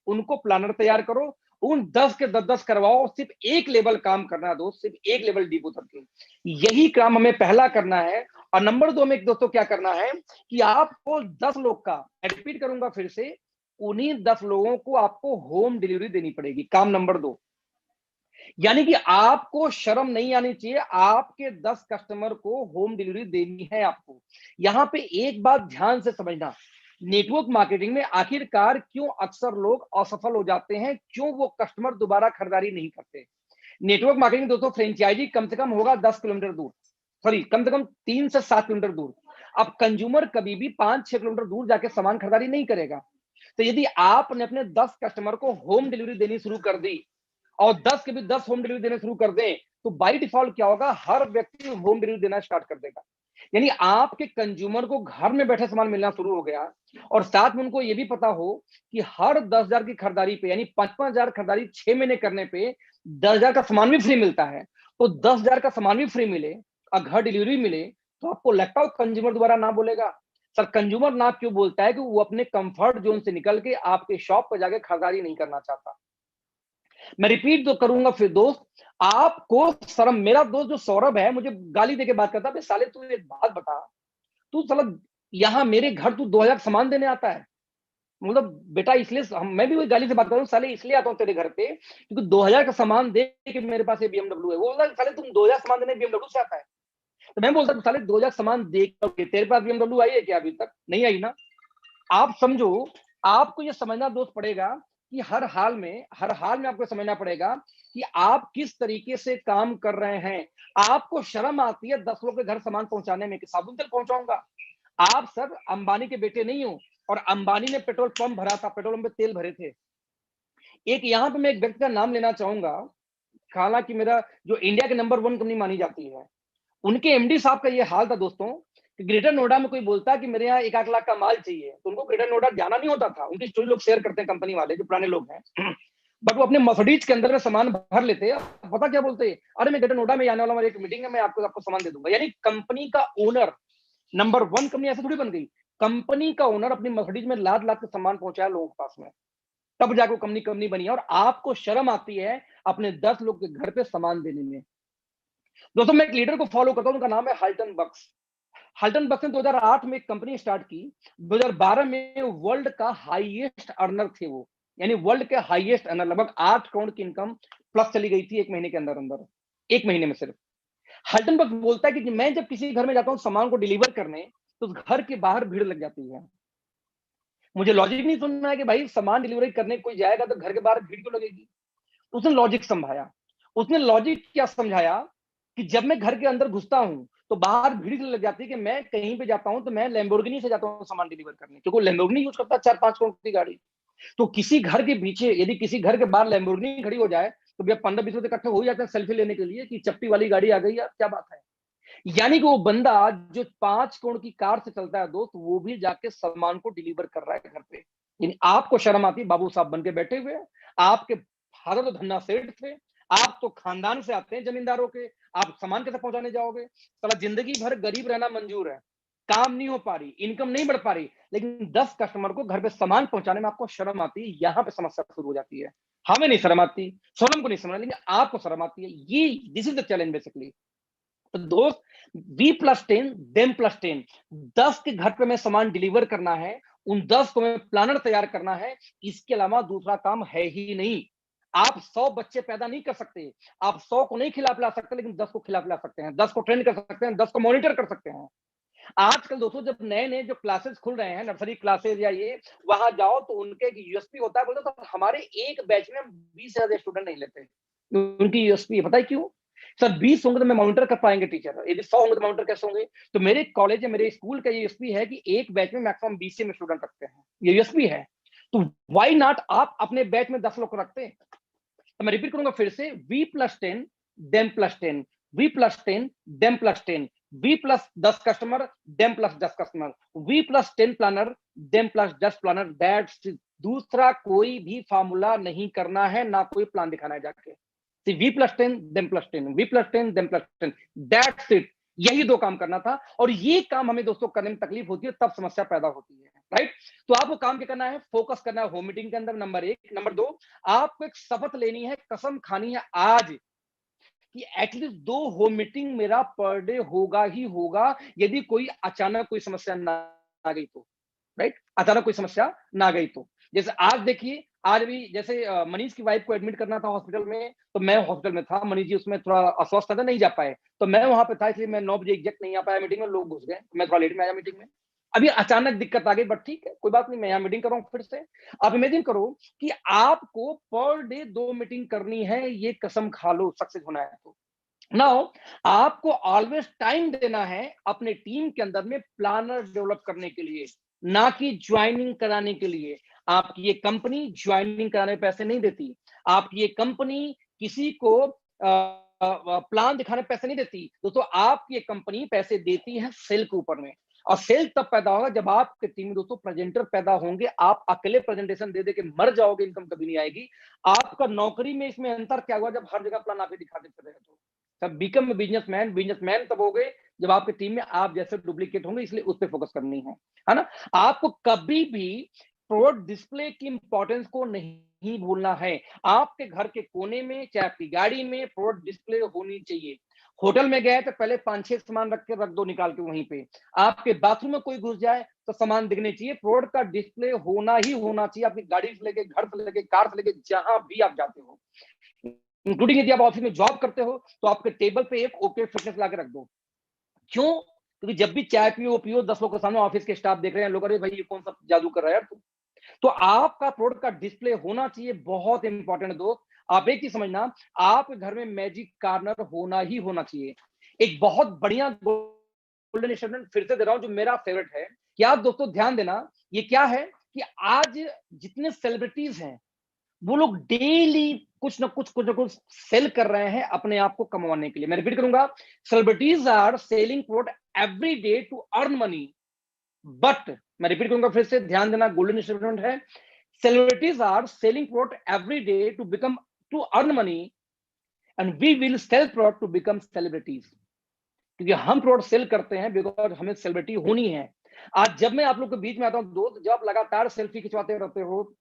A: उनको प्लानर तैयार करो, उन 10 के 10 करवाओ। सिर्फ एक लेवल काम करना है दोस्त, सिर्फ एक लेवल डीप उतर के, यही काम हमें पहला करना है। और नंबर 2 में दोस्तों क्या करना है कि आपको 10 लोग का, रिपीट करूंगा फिर से, उन्हीं 10 लोगों को आपको होम डिलीवरी देनी पड़ेगी। काम नंबर 2, यानी कि आपको शर्म नहीं आनी चाहिए, आपके 10 कस्टमर को होम डिलीवरी देनी है आपको। यहां पे एक बात ध्यान से समझना, नेटवर्क मार्केटिंग में आखिरकार क्यों अक्सर लोग असफल हो जाते हैं, क्यों वो कस्टमर दोबारा खरीदारी नहीं करते। नेटवर्क मार्केटिंग दोस्तों, फ्रेंचाइजी कम से कम होगा 10 किलोमीटर दूर, सॉरी कम से कम 3 से 7 किलोमीटर दूर। अब कंज्यूमर कभी भी 5-6 किलोमीटर दूर जाके सामान खरीदारी नहीं करेगा। तो यदि आपने अपने 10 कस्टमर को होम डिलीवरी देनी शुरू कर दी, और 10 के भी 10 होम डिलीवरी देना शुरू कर दें, तो बाय डिफॉल्ट क्या होगा, हर व्यक्ति होम डिलीवरी देना स्टार्ट कर देगा। यानी आपके कंज्यूमर को घर में बैठे सामान मिलना शुरू हो गया, और साथ में उनको यह भी पता हो कि हर 10,000 की खरीदारी पे, यानी 55,000 खरीदारी 6 महीने करने पे 10,000 का सामान भी फ्री मिलता है। तो 10,000 का सामान भी फ्री मिले और घर डिलीवरी मिले, तो आपको लगता है कंज्यूमर दोबारा ना बोलेगा? सर, कंज्यूमर ना क्यों बोलता है कि वो अपने कंफर्ट जोन से निकल के आपके शॉप पर जाके खरीदारी नहीं करना चाहता। मैं रिपीट तो करूंगा फिर दोस्त, आपको शर्म, मेरा दोस्त जो सौरभ है मुझे गाली देके बात करता है, साले तू एक बात बता, तू साला यहाँ मेरे घर तू 2,000 सामान देने आता है? मतलब बेटा, इसलिए मैं भी वही गाली से बात कर रहा हूँ, साले इसलिए आता हूँ तेरे घर पे क्योंकि 2,000 का सामान दे के मेरे पास ये BMW है। वो बोलता है साले तुम 2,000 सामान देने BMW से आता है? तो मैं बोलता हूँ साले 2,000 सामान दे के तेरे पास BMW आई है क्या? अभी तक नहीं आई ना। आप समझो, आपको ये समझना दोस्त पड़ेगा कि हर हाल में आपको समझना पड़ेगा कि आप किस तरीके से काम कर रहे हैं। आपको शर्म आती है 10 लोग के घर सामान पहुंचाने में कि साबुन तेल पहुंचाऊंगा? आप सर अंबानी के बेटे नहीं हो, और अंबानी ने पेट्रोल पंप भरा था, पेट्रोल पंप पे तेल भरे थे। एक यहां पे मैं एक व्यक्ति का नाम लेना चाहूंगा, हालांकि मेरा जो इंडिया के नंबर 1 कंपनी मानी जाती है, उनके एमडी साहब का ये हाल था दोस्तों कि ग्रेटर नोएडा में कोई बोलता कि मेरे यहाँ 1 लाख का माल चाहिए, तो उनको ग्रेटर नोएडा जाना नहीं होता था। उनकी स्टोरी लोग शेयर करते हैं, कंपनी वाले जो पुराने लोग हैं, बट वो अपने मर्सिडीज के अंदर में सामान भर लेते हैं। पता क्या बोलते हैं, अरे मैं ग्रेटर नोएडा में आने वाला हूँ, एक मीटिंग है, मैं आपको आपको सामान दे दूंगा। यानी कंपनी का ओनर, नंबर 1 कंपनी ऐसे थोड़ी बन गई, कंपनी का ओनर अपनी मर्सिडीज में लाख लाख का सामान पहुंचाया लोगों के पास में, तब जाकर कंपनी कंपनी बनी है। और आपको शर्म आती है अपने 10 लोग के घर पे सामान देने में। दोस्तों, मैं एक लीडर को फॉलो करता हूं, उनका नाम है हाल्टन बक्स। हाल्टन बक्स ने 2008 में एक कंपनी स्टार्ट की, 2012 में वर्ल्ड का हाईएस्ट अर्नर थे वो, यानी वर्ल्ड के हाईएस्ट अर्नर, लगभग 8 करोड़ की इनकम प्लस चली गई थी 1 महीने के अंदर अंदर, 1 महीने में सिर्फ। हाल्टन बक्स बोलता है कि मैं जब किसी घर में जाता हूं सामान को डिलीवर करने, तो घर के बाहर भीड़ लग जाती है। मुझे लॉजिक नहीं सुनना है कि भाई सामान डिलीवरी करने कोई जाएगा तो घर के बाहर भीड़ क्यों लगेगी। उसने लॉजिक समझाया। उसने लॉजिक क्या समझाया कि जब मैं घर के अंदर घुसता हूं तो बाहर भीड़ लग जाती है कि मैं कहीं पे जाता हूं तो मैं लैम्बोर्गिनी से जाता हूं सामान डिलीवर करने, क्योंकि लैम्बोर्गिनी यूज करता है 4-5 करोड़ की गाड़ी। तो किसी घर के पीछे यदि किसी घर के बाहर लैम्बोर्गिनी खड़ी हो जाए तो भैया 15-20 रुपए इकट्ठे हो जाते हैं सेल्फी लेने के लिए कि चप्पी वाली गाड़ी आ गई है, क्या बात है। यानी कि वो बंदा जो 5 करोड़ की कार से चलता है दोस्त, वो भी जाके सामान को डिलीवर कर रहा है घर पे। यानी आपको शर्म आती है, बाबू साहब बन के बैठे हुए हैं, आपके फादर तो धन्ना सेठ थे, आप तो खानदान से आते हैं जमींदारों के, आप सामान कैसे पहुंचाने जाओगे? साला जिंदगी भर गरीब रहना मंजूर है, काम नहीं हो पा रही, इनकम नहीं बढ़ पा रही, लेकिन 10 कस्टमर को घर पे सामान पहुंचाने में आपको शर्म आती है। यहाँ पे समस्या शुरू हो जाती है। हमें नहीं शर्म आती, सोनम को नहीं शर्म आती, लेकिन आपको शर्म आती है। ये this is the challenge basically. तो दोस्त, V+10 देम+10, 10 के घर पे मैं सामान डिलीवर करना है, उन 10 को मैं प्लानर तैयार करना है, इसके अलावा दूसरा काम है ही नहीं। आप 100 बच्चे पैदा नहीं कर सकते, आप 100 को नहीं खिला पिला सकते, लेकिन 10 को खिला पिला सकते हैं, 10 को ट्रेन कर सकते हैं, 10 को मॉनिटर कर सकते हैं। आजकल दोस्तों जब नए नए जो क्लासेस खुल रहे हैं, नर्सरी क्लासेस या ये, वहां जाओ तो उनके एक यूएसपी होता है, बोलते तो हमारे एक बैच में 20,000 स्टूडेंट नहीं लेते। उनकी यूएसपी पता है क्यों? सर 20 होंगे तो मैं मॉनिटर कर पाएंगे टीचर, यदि 100 होंगे तो मॉनिटर कैसे होंगे? तो मेरे कॉलेज या मेरे स्कूल का ये यूएसपी है कि एक बैच में मैक्सिमम 20 से स्टूडेंट रखते हैं, ये यूएसपी है। तो व्हाई नॉट आप अपने बैच में 10 लोग को रखते हैं? तो मैं रिपीट करूंगा फिर से, V+10 देम+10, V+10 देम+10, V+10 कस्टमर देम+10 कस्टमर, V+10 प्लानर देम+10 प्लानर। दैट्स, दूसरा कोई भी फार्मूला नहीं करना है, ना कोई प्लान दिखाना है जाके। V+10 देम+10, V+10 देम+10, दैट्स इट। यही 2 काम करना था, और ये काम हमें दोस्तों करने में तकलीफ होती है, तब समस्या पैदा होती है, राइट? तो आपको काम क्या करना है? फोकस करना है होम मीटिंग के अंदर, नंबर 1। नंबर 2, आपको एक शपथ लेनी है, कसम खानी है आज कि एटलीस्ट 2 होम मीटिंग मेरा पर डे होगा ही होगा, यदि कोई अचानक कोई समस्या ना आ गई तो, राइट? अचानक कोई समस्या ना गई तो। जैसे आज देखिए, आज भी जैसे मनीष की वाइफ को एडमिट करना था हॉस्पिटल में, तो मैं हॉस्पिटल में था, मनीष जी उसमें थोड़ा अस्वस्थ था, नहीं जा पाए, तो मैं वहां पे था, इसलिए मैं 9 बजे एग्जैक्ट नहीं आ पाया मीटिंग में, लोग घुस गए, मैं थोड़ा लेट में आया मीटिंग में। अभी अचानक दिक्कत आ गई, बट ठीक है, कोई बात नहीं, मैं यहाँ मीटिंग कर रहा हूँ फिर से। आप इमेजिन करो कि आपको पर डे 2 मीटिंग करनी है, ये कसम खा लो सक्सेस होना है तो। नाउ आपको ऑलवेज टाइम देना है अपने टीम के अंदर में प्लानर डेवलप करने के लिए, ना कि ज्वाइनिंग कराने के लिए। आपकी ये कंपनी ज्वाइनिंग कराने में पैसे नहीं देती, आपकी ये कंपनी किसी को प्लान दिखाने में पैसे नहीं देती दोस्तों। आपकी ये कंपनी पैसे देती है सेल के ऊपर में, और सेल तब पैदा होगा जब आपके टीम में दोस्तों प्रेजेंटर पैदा होंगे। आप अकेले प्रेजेंटेशन दे दे के मर जाओगे, इनकम कभी नहीं आएगी। आपका नौकरी में इसमें अंतर क्या हुआ? जब हर जगह प्लान आप ही दिखाते चले तो। तब बिकम बिजनेसमैन, बिजनेसमैन तब हो गए जब आपके टीम में आप जैसे डुप्लीकेट होंगे, इसलिए उस पर फोकस करनी है ना? आपको कभी भी प्रोडक्ट डिस्प्ले की इंपॉर्टेंस को नहीं भूलना है। आपके घर के कोने में, चाहे आपकी गाड़ी में, प्रोडक्ट डिस्प्ले होनी चाहिए। होटल में गए तो पहले 5-6 सामान रख के रख दो निकाल के वहीं पे। आपके बाथरूम में कोई घुस जाए तो सामान दिखने चाहिए, प्रोडक्ट का डिस्प्ले होना ही होना चाहिए। आपकी गाड़ी से लेके, घर से लेके, कार से लेके, जहां भी आप जाते हो, इंक्लूडिंग यदि आप ऑफिस में जॉब करते हो, तो आपके टेबल पे एक ओके फिटनेस ला के रख दो। क्यों? क्योंकि जब भी चाय पियो 10 लोग के सामने ऑफिस के स्टाफ देख रहे हैं, लोग अरे भाई ये कौन सा जादू कर रहा है यार तू। तो आपका प्रोडक्ट का डिस्प्ले होना चाहिए, बहुत इंपॉर्टेंट है दोस्त। आप एक चीज समझना, आपके घर में मैजिक कार्नर होना ही होना चाहिए। एक बहुत बढ़िया गोल्डन स्टेटमेंट फिर से दे रहा हूं, जो मेरा फेवरेट है, कि आप दोस्तों ध्यान देना, ये क्या है कि आज जितने सेलिब्रिटीज हैं, वो लोग डेली कुछ ना कुछ सेल कर रहे हैं अपने आप को कमाने के लिए। मैं रिपीट करूंगा, celebrities are selling product every day to earn money, but मैं रिपीट करूंगा फिर से, ध्यान देना, गोल्डन स्टेटमेंट है, celebrities are selling product every day to earn money, and we will sell product to become celebrities. क्योंकि हम प्रोडक्ट सेल करते हैं बिकॉज हमें सेलिब्रिटी होनी है। आज जब मैं आप लोग के बीच में आता हूं दोस्त, जब आप लगातार सेल्फी खिंचवाते रहते हो,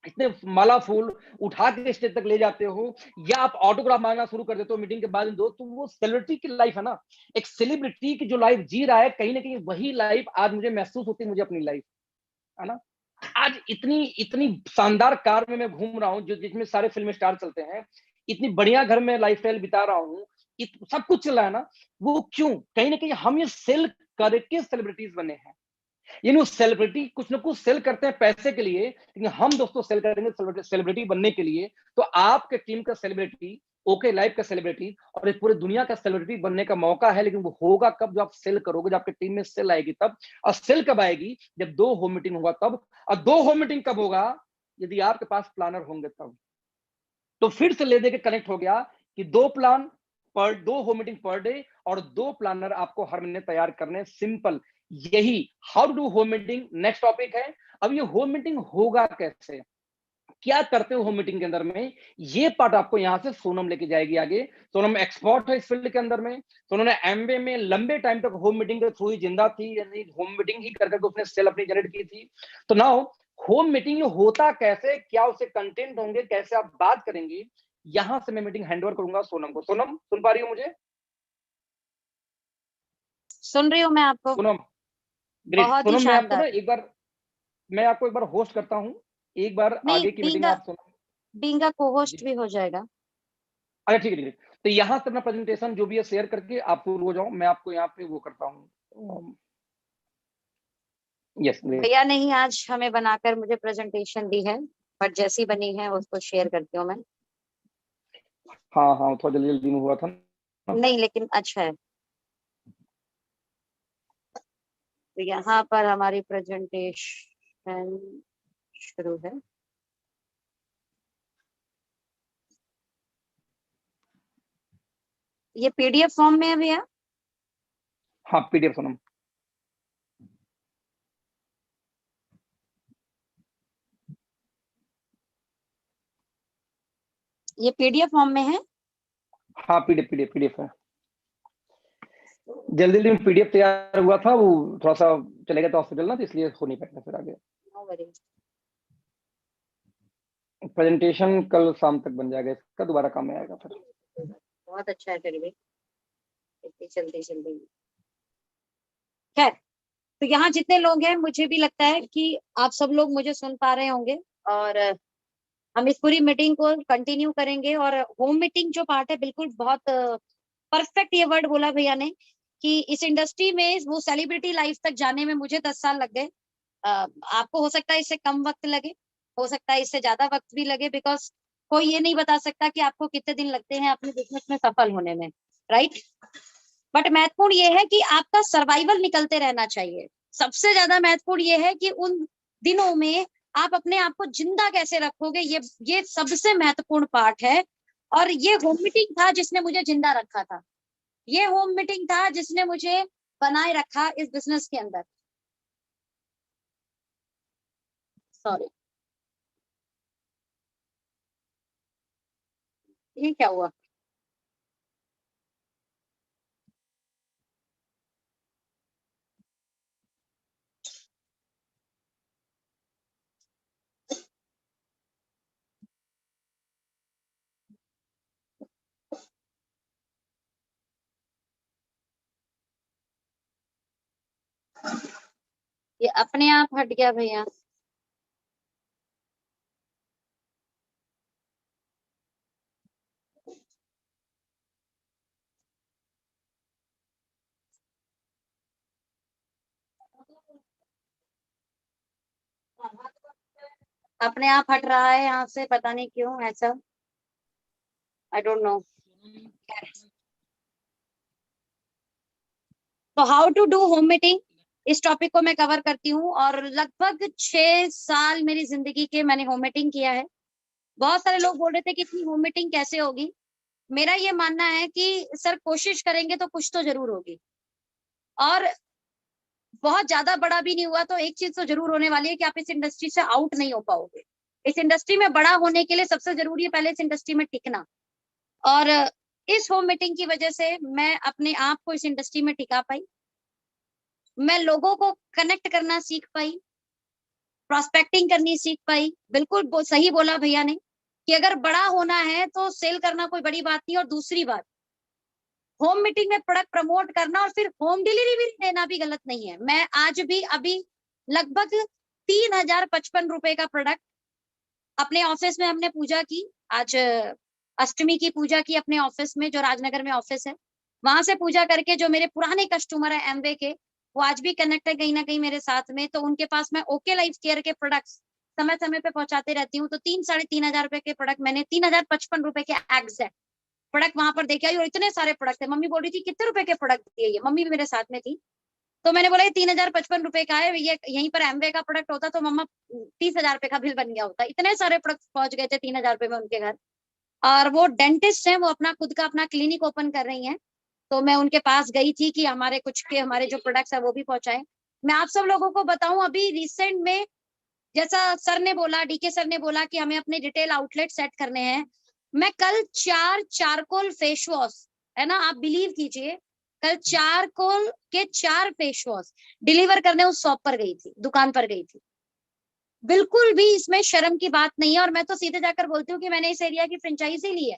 A: इतने माला फूल उठा के स्टेज तक ले जाते हो, या आप ऑटोग्राफ मांगना शुरू कर देते हो मीटिंग के बाद दोस्त, तो वो सेलिब्रिटी की लाइफ है ना। एक सेलिब्रिटी की जो लाइफ जी रहा है, कहीं ना कहीं वही लाइफ आज मुझे महसूस होती है, मुझे अपनी लाइफ, है ना। आज इतनी इतनी शानदार कार में मैं घूम रहा हूँ, जो जिसमें सारे फिल्म स्टार चलते हैं, इतनी बढ़िया घर में लाइफ स्टाइल बिता रहा हूँ, सब कुछ चल रहा है ना। वो क्यों? कहीं ना कहीं हम ये सेल करके सेलिब्रिटीज बने हैं। सेलिब्रिटी कुछ ना कुछ सेल करते हैं पैसे के लिए, लेकिन हम दोस्तों सेल करेंगे सेलिब्रिटी बनने के लिए। तो आपके टीम का सेलिब्रिटी, ओके लाइफ का सेलिब्रिटी, और इस पूरी दुनिया का सेलिब्रिटी बनने का मौका है, लेकिन वो होगा कब? जब आप सेल करोगे, जब आपकी टीम में सेल आएगी तब। और सेल कब आएगी? जब 2 होम मीटिंग होगा तब। और 2 होम मीटिंग कब होगा? यदि आपके पास प्लानर होंगे तब। तो फिर से ले दे के कनेक्ट हो गया कि 2 प्लान, पर 2 होम मीटिंग पर डे और 2 प्लानर आपको हर महीने तैयार करने, सिंपल। यही how to do home meeting next topic है। अब ये होम मीटिंग होगा कैसे, क्या करते हो होम मीटिंग के अंदर में, ये पार्ट आपको यहां से सोनम लेके जाएगी आगे। सोनम एक्सपर्ट है इस फील्ड के अंदर में। सोनम ने एमबीए में लंबे टाइम तक होम मीटिंग के थ्रू ही जिंदा थी, यानी होम मीटिंग ही कर करके उसने सेल अपनी जनरेट की थी। तो नाउ होम मीटिंग होता कैसे, क्या उससे कंटेंट होंगे, कैसे आप बात करेंगी, यहां से मैं मीटिंग हैंडओवर करूंगा सोनम को। सोनम सुन पा रही हो मुझे?
B: सुन रही हूँ मैं आपको।
A: सोनम ग्रेट।
B: बहुत ही
A: सोनम मैं आपको ना
B: शानदार।
A: एक बार, मैं आपको एक बार होस्ट करता हूं, एक बार
B: नहीं,
A: आगे की मीटिंग आप सुनो।
B: बीइंग अ
A: जी,
B: को-होस्ट भी हो जाएगा।
A: अच्छा ठीक है ठीक है। तो यहाँ से अपना प्रेजेंटेशन जो भी है शेयर करके आप शुरू हो जाओ, मैं आपको यहाँ पे वो करता हूँ। Yes great.
B: भैया ने ही आज हमें बनाकर मुझे प्रेजेंटेशन दी है, बट जैसी बनी है उसको शेयर करती हूँ मैं।
A: हाँ हाँ, थोड़ा जल्दी जल्दी में हुआ था ना।
B: नहीं, लेकिन अच्छा है। तो यहाँ पर हमारी प्रेजेंटेशन शुरू है। ये पीडीएफ फॉर्म में है भैया?
A: हाँ पीडीएफ सोनम।
B: ये पीडीएफ फॉर्म में है?
A: हाँ पीडीएफ पीडीएफ पीडीएफ है। जल्दी जल्दी में पीडीएफ तैयार हुआ था, वो थोड़ा सा चलेगा तो हॉस्पिटल ना, तो इसलिए हो नहीं पाएगा फिर आगे।
B: No worries.
A: प्रेजेंटेशन कल शाम तक बन जाएगा, इसका दोबारा काम में आएगा फिर।
B: बहुत अच्छा है फिर भी, इतनी जल्दी जल्दी। खैर, तो यहाँ जितने लोग हैं मुझे भी लगता है कि आप सब लोग मुझे सुन पा रहे होंगे, और हम इस पूरी मीटिंग को कंटिन्यू करेंगे। और होम मीटिंग जो पार्ट है, बिल्कुल बहुत परफेक्ट ये वर्ड बोला भैया ने, कि इस इंडस्ट्री में वो सेलिब्रिटी लाइफ तक जाने में मुझे 10 साल लग गए। आपको हो सकता है इससे कम वक्त लगे, हो सकता है इससे ज्यादा वक्त भी लगे, बिकॉज कोई ये नहीं बता सकता कि आपको कितने दिन लगते हैं अपने बिजनेस में सफल होने में, राइट। बट महत्वपूर्ण ये है कि आपका सर्वाइवल निकलते रहना चाहिए। सबसे ज्यादा महत्वपूर्ण ये है कि उन दिनों में आप अपने आप को जिंदा कैसे रखोगे, ये सबसे महत्वपूर्ण पार्ट है। और ये होम मीटिंग था जिसने मुझे जिंदा रखा था। ये होम मीटिंग था जिसने मुझे बनाए रखा इस बिजनेस के अंदर। सॉरी, ये क्या हुआ? ये अपने आप हट गया भैया। अपने आप हट रहा है यहाँ से, पता नहीं क्यों ऐसा, आई डोंट नो। तो how to do home meeting, इस टॉपिक को मैं कवर करती हूँ। और लगभग 6 साल मेरी जिंदगी के मैंने होम मीटिंग किया है। बहुत सारे लोग बोल रहे थे कि इतनी होम मीटिंग कैसे होगी। मेरा ये मानना है कि सर कोशिश करेंगे तो कुछ तो जरूर होगी। और बहुत ज्यादा बड़ा भी नहीं हुआ तो एक चीज तो जरूर होने वाली है कि आप इस इंडस्ट्री से आउट नहीं हो पाओगे। इस इंडस्ट्री में बड़ा होने के लिए सबसे जरूरी है पहले इस इंडस्ट्री में टिकना। और इस होम मीटिंग की वजह से मैं अपने आप को इस इंडस्ट्री में टिका पाई। मैं लोगों को कनेक्ट करना सीख पाई, प्रोस्पेक्टिंग करनी सीख पाई। बिल्कुल सही बोला भैया ने कि अगर बड़ा होना है तो सेल करना कोई बड़ी बात नहीं। और दूसरी बात, होम मीटिंग में प्रोडक्ट प्रमोट करना और फिर होम डिलीवरी भी देना भी गलत नहीं है। मैं आज भी अभी लगभग 3055 रुपए का प्रोडक्ट अपने ऑफिस में हमने पूजा की। आज अष्टमी की पूजा की अपने ऑफिस में, जो राजनगर में ऑफिस है, वहां से पूजा करके जो मेरे पुराने कस्टमर है एमवे के, वो आज भी कनेक्ट है कहीं ना कहीं मेरे साथ में। तो उनके पास मैं ओके लाइफ केयर के प्रोडक्ट्स समय समय पे पहुंचाते रहती हूँ। तो 3-3.5 हजार रुपए के प्रोडक्ट मैंने 3055 रुपए के एग्जैक्ट प्रोडक्ट वहां पर देखे आई। और इतने सारे प्रोडक्ट थे, मम्मी बोल रही थी कितने रुपए के प्रोडक्ट दिए ये, मम्मी भी मेरे साथ में थी। तो मैंने बोला ये 3055 रुपए का है, ये यहीं पर एमवे का प्रोडक्ट होता तो मम्मा 30 हजार रुपए का बिल बन गया होता। इतने सारे प्रोडक्ट पहुंच गए थे 3 हजार रुपए में उनके घर। और वो डेंटिस्ट हैं, वो अपना खुद का अपना क्लिनिक ओपन कर रही हैं। तो मैं उनके पास गई थी कि हमारे जो प्रोडक्ट्स है वो भी पहुंचाएं। मैं आप सब लोगों को बताऊं, अभी रिसेंट में जैसा सर ने बोला, डीके सर ने बोला कि हमें अपने रिटेल आउटलेट सेट करने हैं, मैं कल 4 चारकोल फेस वॉश, है ना, आप बिलीव कीजिए, कल चारकोल के 4 फेस वॉश डिलीवर करने उस शॉप पर गई थी, दुकान पर गई थी। बिल्कुल भी इसमें शर्म की बात नहीं है। और मैं तो सीधे जाकर बोलती हूँ कि मैंने इस एरिया की फ्रेंचाइजी ली है,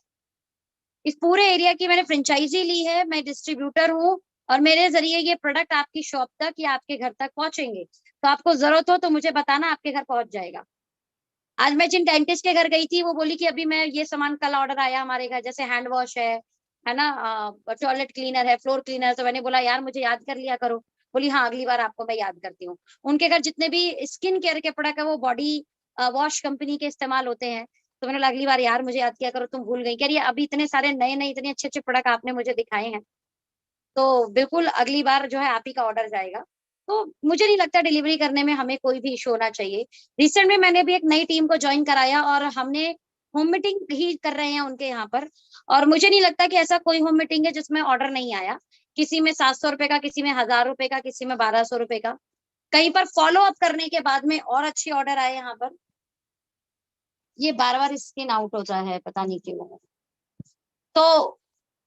B: इस पूरे एरिया की मैंने फ्रेंचाइजी ली है, मैं डिस्ट्रीब्यूटर हूँ, और मेरे जरिए ये प्रोडक्ट आपकी शॉप तक या आपके घर तक पहुंचेंगे। तो आपको जरूरत हो तो मुझे बताना, आपके घर पहुंच जाएगा। आज मैं जिन डेंटिस्ट के घर गई थी वो बोली कि अभी मैं ये सामान, कल ऑर्डर आया हमारे घर, जैसे हैंड वॉश है ना, टॉयलेट क्लीनर है, फ्लोर क्लीनर। तो मैंने बोला यार मुझे याद कर लिया करो। बोली हाँ अगली बार आपको मैं याद करती हूँ। उनके घर जितने भी स्किन केयर के प्रोडक्ट है वो बॉडी वॉश कंपनी के इस्तेमाल होते हैं। तो मैंने बोला अगली बार यार मुझे याद किया करो, तुम भूल गई। कह रही है अभी इतने सारे नए नए इतने अच्छे अच्छे प्रोडक्ट आपने मुझे दिखाए हैं, तो बिल्कुल अगली बार जो है आप ही का ऑर्डर जाएगा। तो मुझे नहीं लगता डिलीवरी करने में हमें कोई भी इशू होना चाहिए। रिसेंट में मैंने भी एक नई टीम को ज्वाइन कराया और हमने होम मीटिंग ही कर रहे हैं उनके यहाँ पर। और मुझे नहीं लगता कि ऐसा कोई होम मीटिंग है जिसमें ऑर्डर नहीं आया। किसी में 700 रुपए का, किसी में 1000 रुपए का, किसी में 1200 रुपए का। कहीं पर फॉलो अप करने के बाद में और अच्छे ऑर्डर आए यहाँ पर। ये बार बार स्क्रीन आउट होता है, पता नहीं क्यों। तो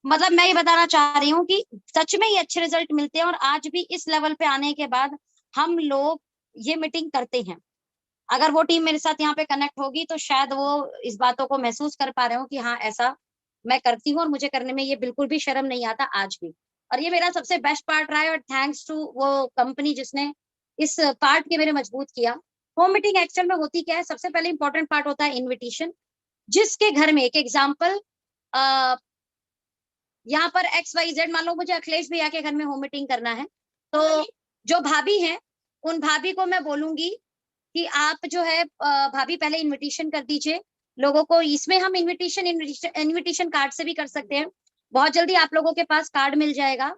B: मतलब मैं ये बताना चाह रही हूँ कि सच में ये अच्छे रिजल्ट मिलते हैं। और आज भी इस लेवल पे आने के बाद हम लोग ये मीटिंग करते हैं। अगर वो टीम मेरे साथ यहाँ पे कनेक्ट होगी तो शायद वो इस बातों को महसूस कर पा रहे हो कि हाँ ऐसा मैं करती हूँ और मुझे करने में ये बिल्कुल भी शर्म नहीं आता आज भी। और ये मेरा सबसे बेस्ट पार्ट रहा है, और थैंक्स टू वो कंपनी जिसने इस पार्ट के मेरे मजबूत किया। होम मीटिंग एक्चुअल में होती क्या है, सबसे पहले इंपॉर्टेंट पार्ट होता है इन्विटेशन। जिसके घर में, एक एग्जाम्पल, यहाँ पर XYZ, मान लो मुझे अखिलेश भैया के घर में होम मीटिंग करना है, तो जो भाभी हैं उन भाभी को मैं बोलूंगी कि आप जो है भाभी पहले इनविटेशन कर दीजिए लोगों को। इसमें हम इनविटेशन इनविटेशन कार्ड से भी कर सकते हैं। बहुत जल्दी आप लोगों के पास कार्ड मिल जाएगा,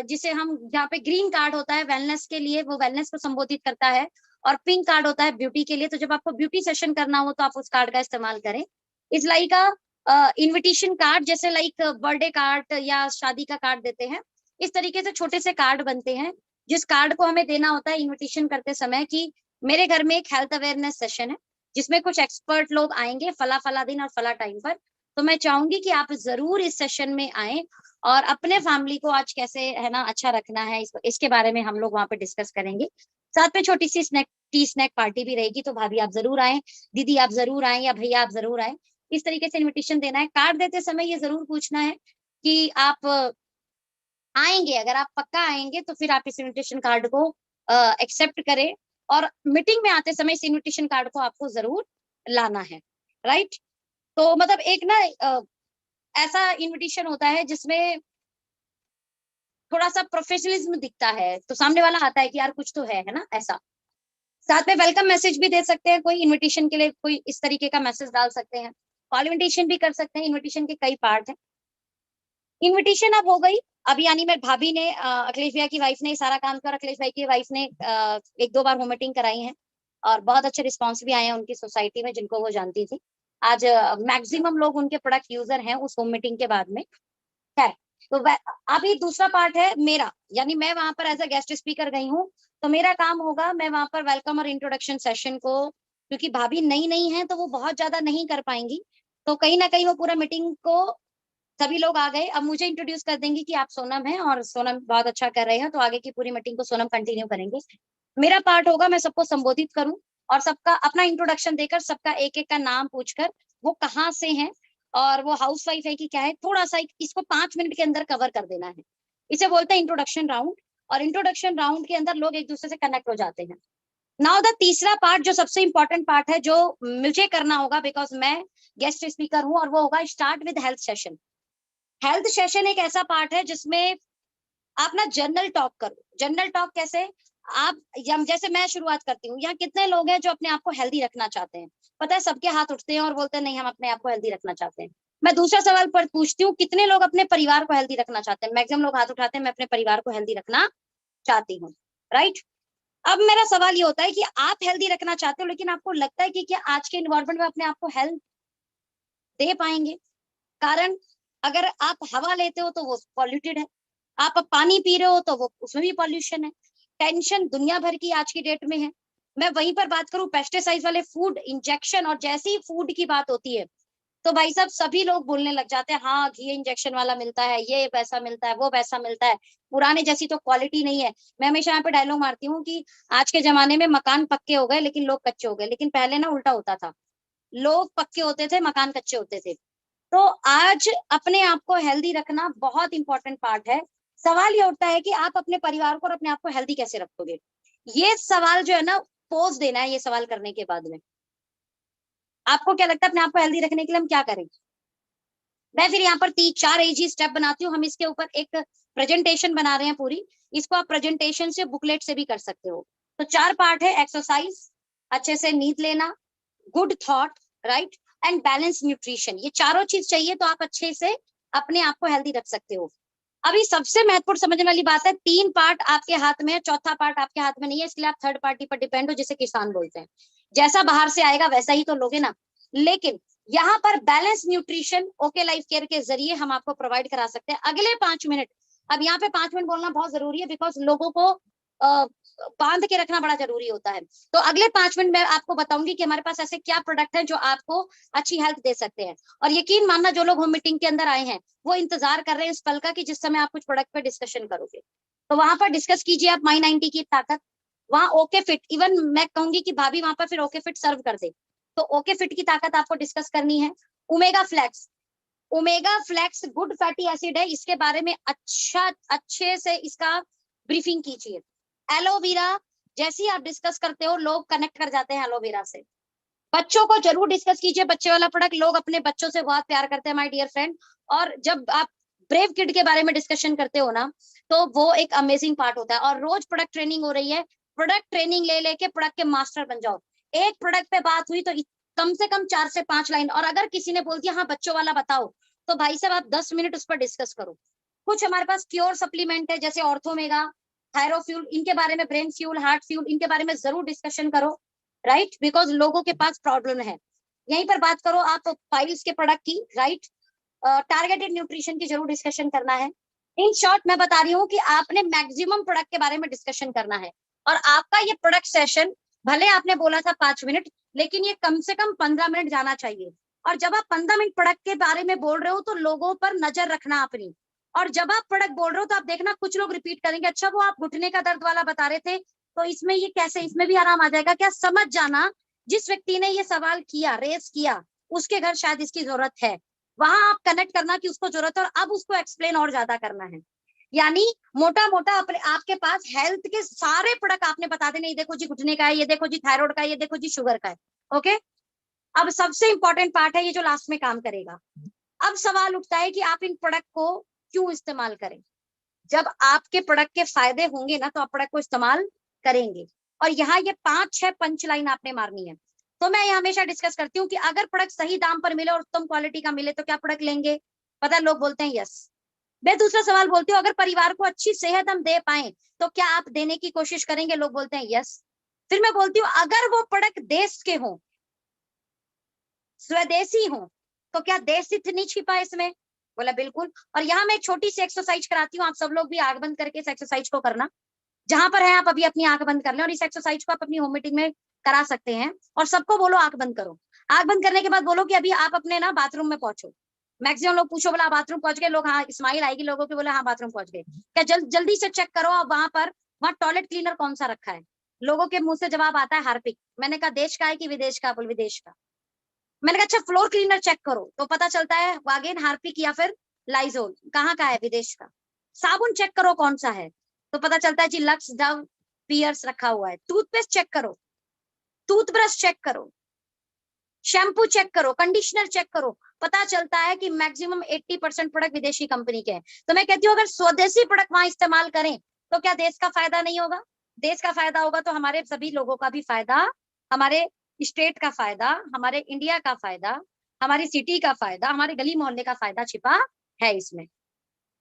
B: जिसे हम, जहाँ पे ग्रीन कार्ड होता है वेलनेस के लिए, वो वेलनेस को संबोधित करता है, और पिंक कार्ड होता है ब्यूटी के लिए। तो जब आपको ब्यूटी सेशन करना हो तो आप उस कार्ड का इस्तेमाल करें। इस लाइक इनविटेशन कार्ड, जैसे लाइक बर्थडे कार्ड या शादी का कार्ड देते हैं, इस तरीके से छोटे से कार्ड बनते हैं, जिस कार्ड को हमें देना होता है इनविटेशन करते समय कि मेरे घर में एक हेल्थ अवेयरनेस सेशन है जिसमें कुछ एक्सपर्ट लोग आएंगे फला फला दिन और फला टाइम पर। तो मैं चाहूंगी कि आप जरूर इस सेशन में आए और अपने फैमिली को आज कैसे, है ना, अच्छा रखना है, इसके बारे में हम लोग वहां पे डिस्कस करेंगे। साथ में छोटी सी टी स्नैक पार्टी भी रहेगी। तो भाभी आप जरूर आए, दीदी आप जरूर आए, या भैया आप जरूर आए। इस तरीके से इनविटेशन देना है। कार्ड देते समय ये जरूर पूछना है कि आप आएंगे, अगर आप पक्का आएंगे तो फिर आप इस इनविटेशन कार्ड को एक्सेप्ट करें। और मीटिंग में आते समय इस इनविटेशन कार्ड को आपको जरूर लाना है, राइट। तो मतलब एक ना ऐसा इनविटेशन होता है जिसमें थोड़ा सा प्रोफेशनलिज्म दिखता है, तो सामने वाला आता है कि यार कुछ तो है ना, ऐसा। साथ में वेलकम मैसेज भी दे सकते हैं, कोई इनविटेशन के लिए कोई इस तरीके का मैसेज डाल सकते हैं। कॉल इनविटेशन भी कर सकते हैं। इनविटेशन के कई पार्ट हैं। इनविटेशन अब हो गई। अभी यानी मेरे भाभी ने, अखिलेश भैया की वाइफ ने सारा काम किया, और अखिलेश भाई की वाइफ ने 1-2 बार होम मीटिंग कराई है, और बहुत अच्छे रिस्पॉन्स भी आए हैं उनकी सोसाइटी में जिनको वो जानती थी। आज मैक्सिमम लोग उनके प्रोडक्ट यूजर हैं उस होम मीटिंग के बाद में है। तो अभी दूसरा पार्ट है मेरा, यानी मैं वहां पर एज अ गेस्ट स्पीकर गई हूँ। तो मेरा काम होगा, मैं वहां पर वेलकम और इंट्रोडक्शन सेशन को, क्योंकि भाभी नई नई है तो वो बहुत ज्यादा नहीं कर पाएंगी, तो कहीं ना कहीं वो पूरा मीटिंग को, सभी लोग आ गए, अब मुझे इंट्रोड्यूस कर देंगी कि आप सोनम हैं और सोनम बहुत अच्छा कर रहे हैं, तो आगे की पूरी मीटिंग को सोनम कंटिन्यू करेंगे। मेरा पार्ट होगा मैं सबको संबोधित करूं और सबका अपना इंट्रोडक्शन देकर, सबका एक एक का नाम पूछकर, वो कहाँ से हैं और वो हाउस वाइफ है कि क्या है, थोड़ा सा इसको 5 मिनट के अंदर कवर कर देना है। इसे बोलते हैं इंट्रोडक्शन राउंड। और इंट्रोडक्शन राउंड के अंदर लोग एक दूसरे से कनेक्ट हो जाते हैं। नाउ द तीसरा पार्ट जो सबसे इंपॉर्टेंट पार्ट है, जो मुझे करना होगा बिकॉज मैं गेस्ट स्पीकर हूँ, और वो होगा start with health session. Health session एक ऐसा पार्ट है जिसमें आप ना जनरल टॉक करो। जनरल टॉक कैसे, आप, जैसे मैं शुरुआत करती हूँ, यहाँ कितने लोग हैं जो अपने आप को हेल्दी रखना चाहते हैं? पता है सबके हाथ उठते हैं और बोलते हैं नहीं हम अपने आप को हेल्दी रखना चाहते हैं। मैं दूसरा सवाल पर पूछती हूँ, कितने लोग अपने परिवार को हेल्दी रखना चाहते हैं? मैक्सिमम लोग हाथ उठाते हैं, मैं अपने परिवार को हेल्दी रखना चाहती हूँ, राइट। अब मेरा सवाल ये होता है कि आप हेल्दी रखना चाहते हो, लेकिन आपको लगता है कि क्या आज के इन्वायरमेंट में अपने आप को हेल्थ दे पाएंगे। कारण अगर आप हवा लेते हो तो वो पॉल्यूटेड है, आप पानी पी रहे हो तो वो उसमें भी पॉल्यूशन है। टेंशन दुनिया भर की आज की डेट में है। मैं वहीं पर बात करूं पेस्टिसाइड वाले फूड इंजेक्शन, और जैसे ही फूड की बात होती है तो भाई साहब सभी लोग बोलने लग जाते हैं हाँ घी इंजेक्शन वाला मिलता है, ये वैसा मिलता है, वो वैसा मिलता है, पुराने जैसी तो क्वालिटी नहीं है। मैं हमेशा यहाँ पे डायलॉग मारती हूँ कि आज के जमाने में मकान पक्के हो गए लेकिन लोग कच्चे हो गए, लेकिन पहले ना उल्टा होता था, लोग पक्के होते थे, मकान कच्चे होते थे। तो आज अपने आप को हेल्दी रखना बहुत इंपॉर्टेंट पार्ट है। सवाल ये उठता है कि आप अपने परिवार को और अपने आप को हेल्दी कैसे रखोगे। ये सवाल जो है ना पोज देना है, ये सवाल करने के बाद में आपको क्या लगता है अपने आप को हेल्दी रखने के लिए हम क्या करें। मैं फिर यहाँ पर 3-4 इजी स्टेप बनाती हूँ। हम इसके ऊपर एक प्रेजेंटेशन बना रहे हैं पूरी, इसको आप प्रेजेंटेशन से बुकलेट से भी कर सकते हो। तो 4 पार्ट है, एक्सरसाइज, अच्छे से नींद लेना, good thought, right, and balance nutrition. ये चारों चीज चाहिए तो आप अच्छे से अपने आप को हेल्दी रख सकते हो। अभी सबसे महत्वपूर्ण समझने वाली बात है, 3 पार्ट आपके हाथ में है, चौथा पार्ट आपके हाथ में नहीं है, इसलिए आप थर्ड पार्टी पर डिपेंड हो, जिसे किसान बोलते हैं। जैसा बाहर से आएगा वैसा ही तो लोगे ना। लेकिन यहाँ पर balance nutrition okay life care के जरिए हम आपको प्रोवाइड करा सकते हैं। अगले 5 मिनट, अब यहाँ पे 5 मिनट बोलना बहुत जरूरी है, बिकॉज लोगों को बांध के रखना बड़ा जरूरी होता है। तो अगले 5 मिनट में आपको बताऊंगी कि हमारे पास ऐसे क्या प्रोडक्ट हैं जो आपको अच्छी हेल्थ दे सकते हैं। और यकीन मानना जो लोग होम मीटिंग के अंदर आए हैं वो इंतजार कर रहे हैं इस पल का कि जिस समय आप कुछ प्रोडक्ट पे डिस्कशन करोगे। तो वहां पर डिस्कस कीजिए आप माई 90 की ताकत, वहां ओके फिट, इवन मैं कहूंगी कि भाभी वहां पर फिर ओके फिट सर्व कर दे, तो ओके फिट की ताकत आपको डिस्कस करनी है। Omega flax, omega flax good fatty acid है, इसके बारे में अच्छे से इसका ब्रीफिंग कीजिए। एलोवेरा, जैसे ही आप डिस्कस करते हो लोग कनेक्ट कर जाते हैं एलोवेरा से। बच्चों को जरूर डिस्कस कीजिए, बच्चे वाला प्रोडक्ट, लोग अपने बच्चों से बहुत प्यार करते हैं माय डियर फ्रेंड। और जब आप ब्रेव किड के बारे में डिस्कशन करते हो ना तो वो एक अमेजिंग पार्ट होता है। और रोज प्रोडक्ट ट्रेनिंग हो रही है, प्रोडक्ट ट्रेनिंग ले लेके प्रोडक्ट के मास्टर बन जाओ। एक प्रोडक्ट पे बात हुई तो कम से कम 4 से 5 लाइन, और अगर किसी ने बोल दिया हाँ बच्चों वाला बताओ, तो भाई साहब आप 10 मिनट उस पर डिस्कस करो। कुछ हमारे पास क्योर सप्लीमेंट है जैसे ऑर्थोमेगा, थायरोफ्यूल, इनके बारे में, ब्रेन फ्यूल, हार्ट फ्यूल, इनके बारे में जरूर डिस्कशन करो, राइट, बिकॉज लोगों के पास प्रॉब्लम है। यहीं पर बात करो आप फाइल्स के प्रोडक्ट की, राइट, टारगेटेड न्यूट्रिशन की जरूर डिस्कशन करना है। इन शॉर्ट मैं बता रही हूँ कि आपने मैक्सिमम प्रोडक्ट के बारे में डिस्कशन करना है। और आपका ये प्रोडक्ट सेशन, भले आपने बोला था 5 मिनट, लेकिन ये कम से कम 15 मिनट जाना चाहिए। और जब आप 15 मिनट प्रोडक्ट के बारे में बोल रहे हो तो लोगों पर नजर रखना अपनी। और जब आप प्रोडक्ट बोल रहे हो तो आप देखना कुछ लोग रिपीट करेंगे, अच्छा वो आप घुटने का दर्द वाला बता रहे थे तो इसमें ये कैसे, इसमें भी आराम आ जाएगा क्या। समझ जाना जिस व्यक्ति ने ये सवाल किया, रेस किया, उसके घर शायद इसकी जरूरत है। वहां आप कनेक्ट करना कि उसको जरूरत है और अब उसको एक्सप्लेन और ज्यादा करना है। यानी मोटा मोटा अपने आपके पास हेल्थ के सारे प्रोडक्ट आपने बता देने, ये देखो जी घुटने का है, ये देखो जी थायराइड का है, ये देखो जी शुगर का है। ओके, अब सबसे इंपॉर्टेंट पार्ट है ये जो लास्ट में काम करेगा। अब सवाल उठता है कि आप इन प्रोडक्ट को क्यों इस्तेमाल करें। जब आपके प्रोडक्ट के फायदे होंगे ना तो आप प्रोडक्ट को इस्तेमाल करेंगे। और यहाँ ये 5-6 पंच लाइन आपने मारनी है। तो मैं ये हमेशा डिस्कस करती हूँ कि अगर प्रोडक्ट सही दाम पर मिले और उत्तम क्वालिटी का मिले तो क्या प्रोडक्ट लेंगे। पता है लोग बोलते हैं यस। मैं दूसरा सवाल बोलती हूँ, अगर परिवार को अच्छी सेहत हम दे पाए तो क्या आप देने की कोशिश करेंगे। लोग बोलते हैं यस। फिर मैं बोलती हूँ अगर वो प्रोडक्ट देश के हों, स्वदेशी हो, तो क्या देशहित नहीं छिपा इसमें। बोला बिल्कुल। और यहाँ मैं एक छोटी सी एक्सरसाइज कराती हूँ, आप सब लोग भी आंख बंद करके इस एक्सरसाइज को करना। जहां पर है आप अभी अपनी आंख बंद कर लें और इस एक्सरसाइज को आप अपनी होम मीटिंग में करा सकते हैं। और सबको बोलो आंख बंद करो। आंख बंद करने के बाद बोलो कि अभी आप अपने ना बाथरूम में पहुंचो। मैक्सिमम लोग पूछो बोला बाथरूम पहुंच गए, लोग हाँ स्माइल आएगी लोगों की, बोला हाँ बाथरूम पहुंच गए। क्या जल्दी से चेक करो आप वहां पर, वहां टॉयलेट क्लीनर कौन सा रखा है। लोगों के मुंह से जवाब आता है हार्पिक। मैंने कहा देश का है कि विदेश का, बोल विदेश का। मैंने कहा अच्छा फ्लोर क्लीनर चेक करो, तो पता चलता है अगेन हार्पिक या फिर लाइजोल। कहाँ का है, विदेश का। साबुन चेक करो कौन सा है, तो पता चलता है जी लक्स, डव, पियर्स रखा हुआ है। टूथपेस्ट चेक करो, टूथब्रश चेक करो, शैम्पू चेक करो, कंडीशनर चेक करो, पता चलता है कि मैक्सिमम 80% प्रोडक्ट विदेशी कंपनी के हैं। तो मैं कहती हूँ अगर स्वदेशी प्रोडक्ट वहां इस्तेमाल करें तो क्या देश का फायदा नहीं होगा। देश का फायदा होगा तो हमारे सभी लोगों का भी फायदा, हमारे स्टेट का फायदा, हमारे इंडिया का फायदा, हमारी सिटी का फायदा, हमारे गली मोहल्ले का फायदा छिपा है इसमें।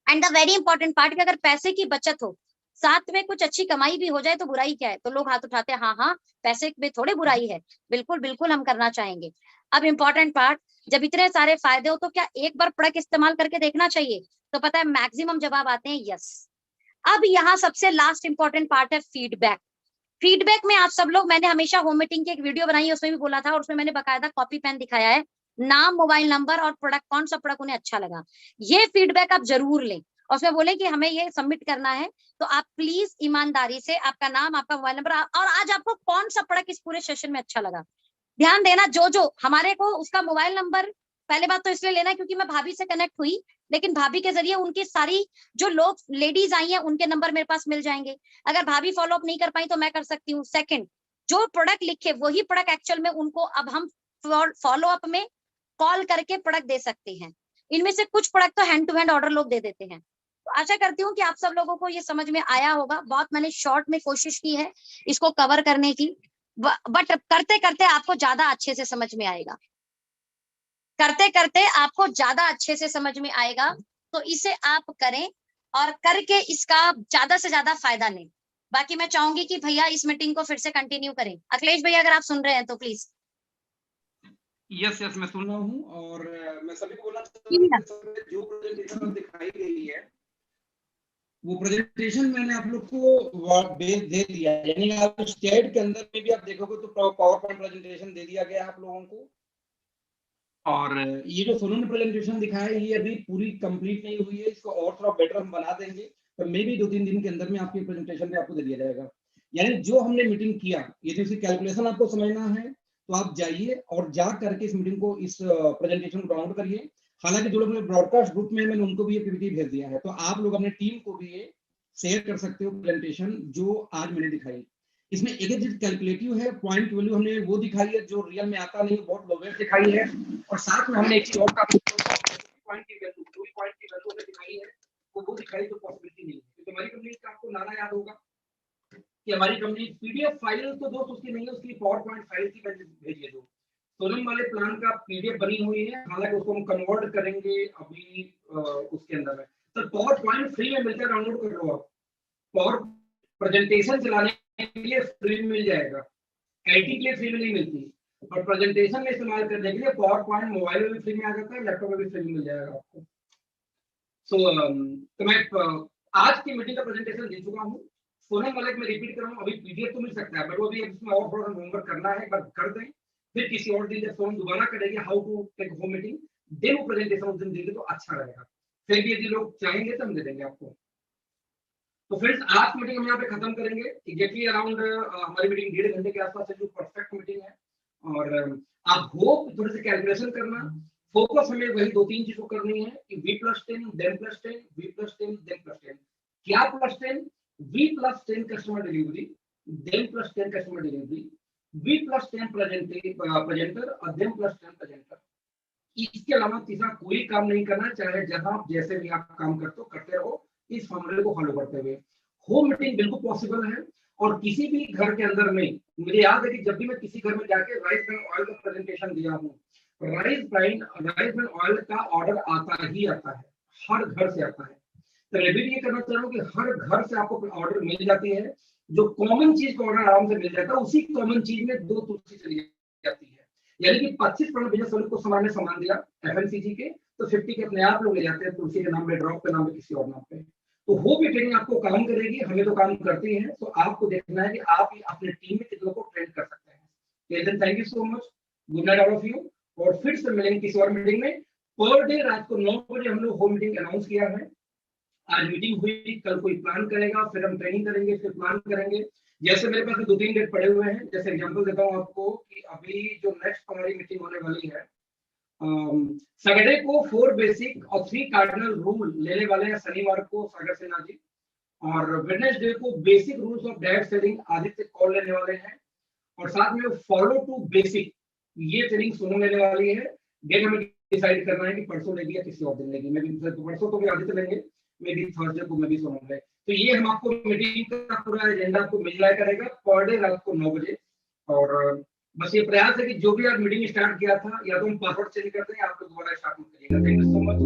B: And the very important part कि अगर पैसे की बचत हो, साथ में कुछ अच्छी कमाई भी हो जाए तो बुराई क्या है? तो लोग हाथ उठाते हैं, हाँ हाँ, पैसे में थोड़े बुराई है, बिल्कुल बिल्कुल हम करना चाहेंगे। अब इम्पोर्टेंट पार्ट, जब इतने सारे फायदे हो तो क्या एक बार प्रोडक्ट इस्तेमाल करके देखना चाहिए? तो पता है मैक्सिमम जवाब आते हैं यस। अब यहाँ सबसे लास्ट इंपॉर्टेंट पार्ट है फीडबैक। फीडबैक में आप सब लोग, मैंने हमेशा होम मीटिंग की एक वीडियो बनाई है, उसमें भी बोला था और उसमें मैंने बकायदा कॉपी पेन दिखाया है, नाम, मोबाइल नंबर और प्रोडक्ट, कौन सा प्रोडक्ट उन्हें अच्छा लगा, ये फीडबैक आप जरूर लें। और उसमें बोले कि हमें ये सबमिट करना है, तो आप प्लीज ईमानदारी से आपका नाम, आपका मोबाइल नंबर और आज आपको कौन सा प्रोडक्ट इस पूरे सेशन में अच्छा लगा। ध्यान देना, जो हमारे को उसका मोबाइल नंबर पहले बात तो इसलिए लेना है क्योंकि मैं भाभी से कनेक्ट हुई, लेकिन भाभी के जरिए उनकी सारी जो लोग लेडीज आई हैं उनके नंबर मेरे पास मिल जाएंगे। अगर भाभी फॉलो अप नहीं कर पाई तो मैं कर सकती हूँ। सेकंड, जो प्रोडक्ट लिखे वही प्रोडक्ट एक्चुअल में उनको अब हम फॉलो अप में कॉल करके प्रोडक्ट दे सकते हैं। इनमें से कुछ प्रोडक्ट तो हैंड टू हैंड ऑर्डर लोग दे देते हैं। तो आशा करती हूँ कि आप सब लोगों को ये समझ में आया होगा। बहुत मैंने शॉर्ट में कोशिश की है इसको कवर करने की, बट करते करते आपको ज्यादा अच्छे से समझ में आएगा, करते करते आपको ज्यादा अच्छे से समझ में आएगा। तो इसे आप करें और करके इसका ज्यादा से ज्यादा फायदा लें। बाकी मैं चाहूंगी कि भैया इस मीटिंग को फिर से कंटिन्यू करें। अखिलेश भैया अगर आप सुन रहे हैं तो प्लीज।
A: यस यस, मैं सुन रहा हूँ और मैं सभी को बोलना चाहता हूँ कि जो प्रेजेंटेशन दिखाई गई है वो प्रेजेंटेशन मैंने आप लोग को दे दिया, यानी आप स्लाइड के अंदर में भी आप देखोगे तो पावर पॉइंट प्रेजेंटेशन दे दिया गया है आप लोगों को। और ये जो सोनू ने प्रेजेंटेशन दिखाया है ये अभी पूरी कंप्लीट नहीं हुई है, इसको और थोड़ा बेटर हम बना देंगे, तो मे भी 2-3 दिन के अंदर में आपकी प्रेजेंटेशन भी आपको दे दिया जाएगा। यानी जो हमने मीटिंग किया, ये जो इसकी कैलकुलेशन आपको समझना है तो आप जाइए और जा करके इस मीटिंग को, इस प्रेजेंटेशन को डाउनलोड करिए। हालांकि जो लोग ब्रॉडकास्ट ग्रुप में मैंने उनको भी ये पीपीटी भेज दिया है, तो आप लोग अपने टीम को भी ये शेयर कर सकते हो प्रेजेंटेशन जो आज मैंने दिखाई। इसमें एक एक चीज कैलकुलेटिव है, पॉइंट वैल्यू हमने वो दिखाई है जो रियल में आता नहीं, बहुत लोवेस्ट दिखाई है। और साथ में हमने एक चीज और पॉइंट की वैल्यू, जो भी पॉइंट की वैल्यू हमने दिखाई है वो दिखाई तो पॉसिबिलिटी नहीं है। क्योंकि हमारी कंपनी का आपको नारा याद होगा कि हमारी कंपनी पीडीएफ फाइल तो दोस्त उसकी नहीं है, उसकी पावर पॉइंट फाइल की भेजिए। जो सोनम वाले प्लान का पीडीएफ बनी हुई है, हालांकि उसको हम कन्वर्ट करेंगे अभी उसके अंदर में। तो पावर पॉइंट फ्री में मिलता है, डाउनलोड कर लो आप। पावर प्रेजेंटेशन चलाने के लिए फ्री में मिल जाएगा, आईटी के लिए फ्री में नहीं मिलती। और प्रेजेंटेशन में इस्तेमाल करने के लिए पावर पॉइंट मोबाइल में भी फ्री में आ जाता है, लैपटॉप में भी फ्री में मिल जाएगा आपको। तो मैं आज की मीटिंग का प्रेजेंटेशन दे चुका हूँ। सोनम वाले में रिपीट कर रहा हूँ, अभी पीडीएफ तो मिल सकता है, बट वो भी इसमें और थोड़ा होमवर्क करना है, बट कर दें। फिर किसी और दिन जब सोनम दोबारा करेंगे how to take home meeting, then वो प्रेजेंटेशन उस दिन देंगे तो अच्छा रहेगा। फिर भी यदि लोग चाहेंगे तो हम दे देंगे आपको। तो फ्रेंड्स, आज की मीटिंग हम यहाँ पे खत्म करेंगे एग्जैक्टली अराउंड हमारी मीटिंग 1.5 घंटे के आसपास है, जो परफेक्ट मीटिंग है। और आप होप थोड़ी सी कैलकुलेशन करना, फोकस हमें वही 2-3 चीजों करनी है कि V+10 देन +10, V+10 देन +10। क्या +10? V+10 customer delivery, then +10 customer delivery, V+10 presenter और देन +10 प्रेजेंटर। इसके अलावा तीसरा कोई काम नहीं करना, चाहे जहां जैसे भी आप काम करते हो करते रहो, इस फॉर्मूले को फॉलो करते हुए। होम मीटिंग बिल्कुल पॉसिबल है। और किसी भी घर के अंदर में, मुझे याद है कि जब भी मैं किसी घर में जाके राइस ब्रांड ऑयल का प्रेजेंटेशन दिया हूँ, राइस ब्रांड ऑयल का ऑर्डर आता ही आता है, हर घर से आता है। तो मैं भी ये करना चाह रहा हूँ कि हर घर से आपको ऑर्डर मिल जाती है, जो कॉमन चीज का ऑर्डर आराम से मिल जाता है, उसी कॉमन चीज में 2 तुलसी चली जाती है। यानी कि 25 बिजनेस वाले को सामान दिया एफएमसीजी के, तो 50 के अपने आप लोग ले जाते हैं तुलसी के नाम पे, ड्रॉप के नाम पे, किसी और नाम पे। तो होप ये ट्रेनिंग आपको काम करेगी, हमें तो काम करती है। तो आपको देखना है कि आप ही अपने टीम में कितनों को ट्रेन कर सकते हैं। Thank you so much, good night all of you. और फिर से मिलेंगे किसी और मीटिंग में। पर डे रात को 9 बजे हम लोग होम मीटिंग अनाउंस किया है। आज मीटिंग हुई, कल कोई प्लान करेगा, फिर हम ट्रेनिंग करेंगे, फिर प्लान करेंगे। जैसे मेरे पास 2-3 डेट पड़े हुए हैं, जैसे एग्जांपल देता हूँ आपको कि अभी जो नेक्स्ट हमारी मीटिंग होने वाली है, सैटरडे को 4 बेसिक और 3 कार्डिनल रूल लेने वाले हैं शनिवार को सागर सिन्हा जी। और वेडनेसडे को basic rules of direct selling Aditya call लेने वाले हैं। और साथ में फॉलो टू बेसिक, ये ट्रेनिंग सोनू लेने वाली है। डेट हमें डिसाइड करना है कि परसों लेगी या किसी और दिन लेगी। मैं भी परसों तो भी आदित्य लेंगे, मे बी थर्सडे को मैं भी सोनू लेंगे। तो ये हम आपको मीटिंग का पूरा एजेंडा आपको मिल जाया करेगा पर डे रात को 9 बजे। और बस ये प्रयास है कि जो भी आज मीटिंग स्टार्ट किया था, या तो हम पासवर्ड चेंज करते हैं, आप लोग दोबारा स्टार्ट मत करिएगा। Thank you so much.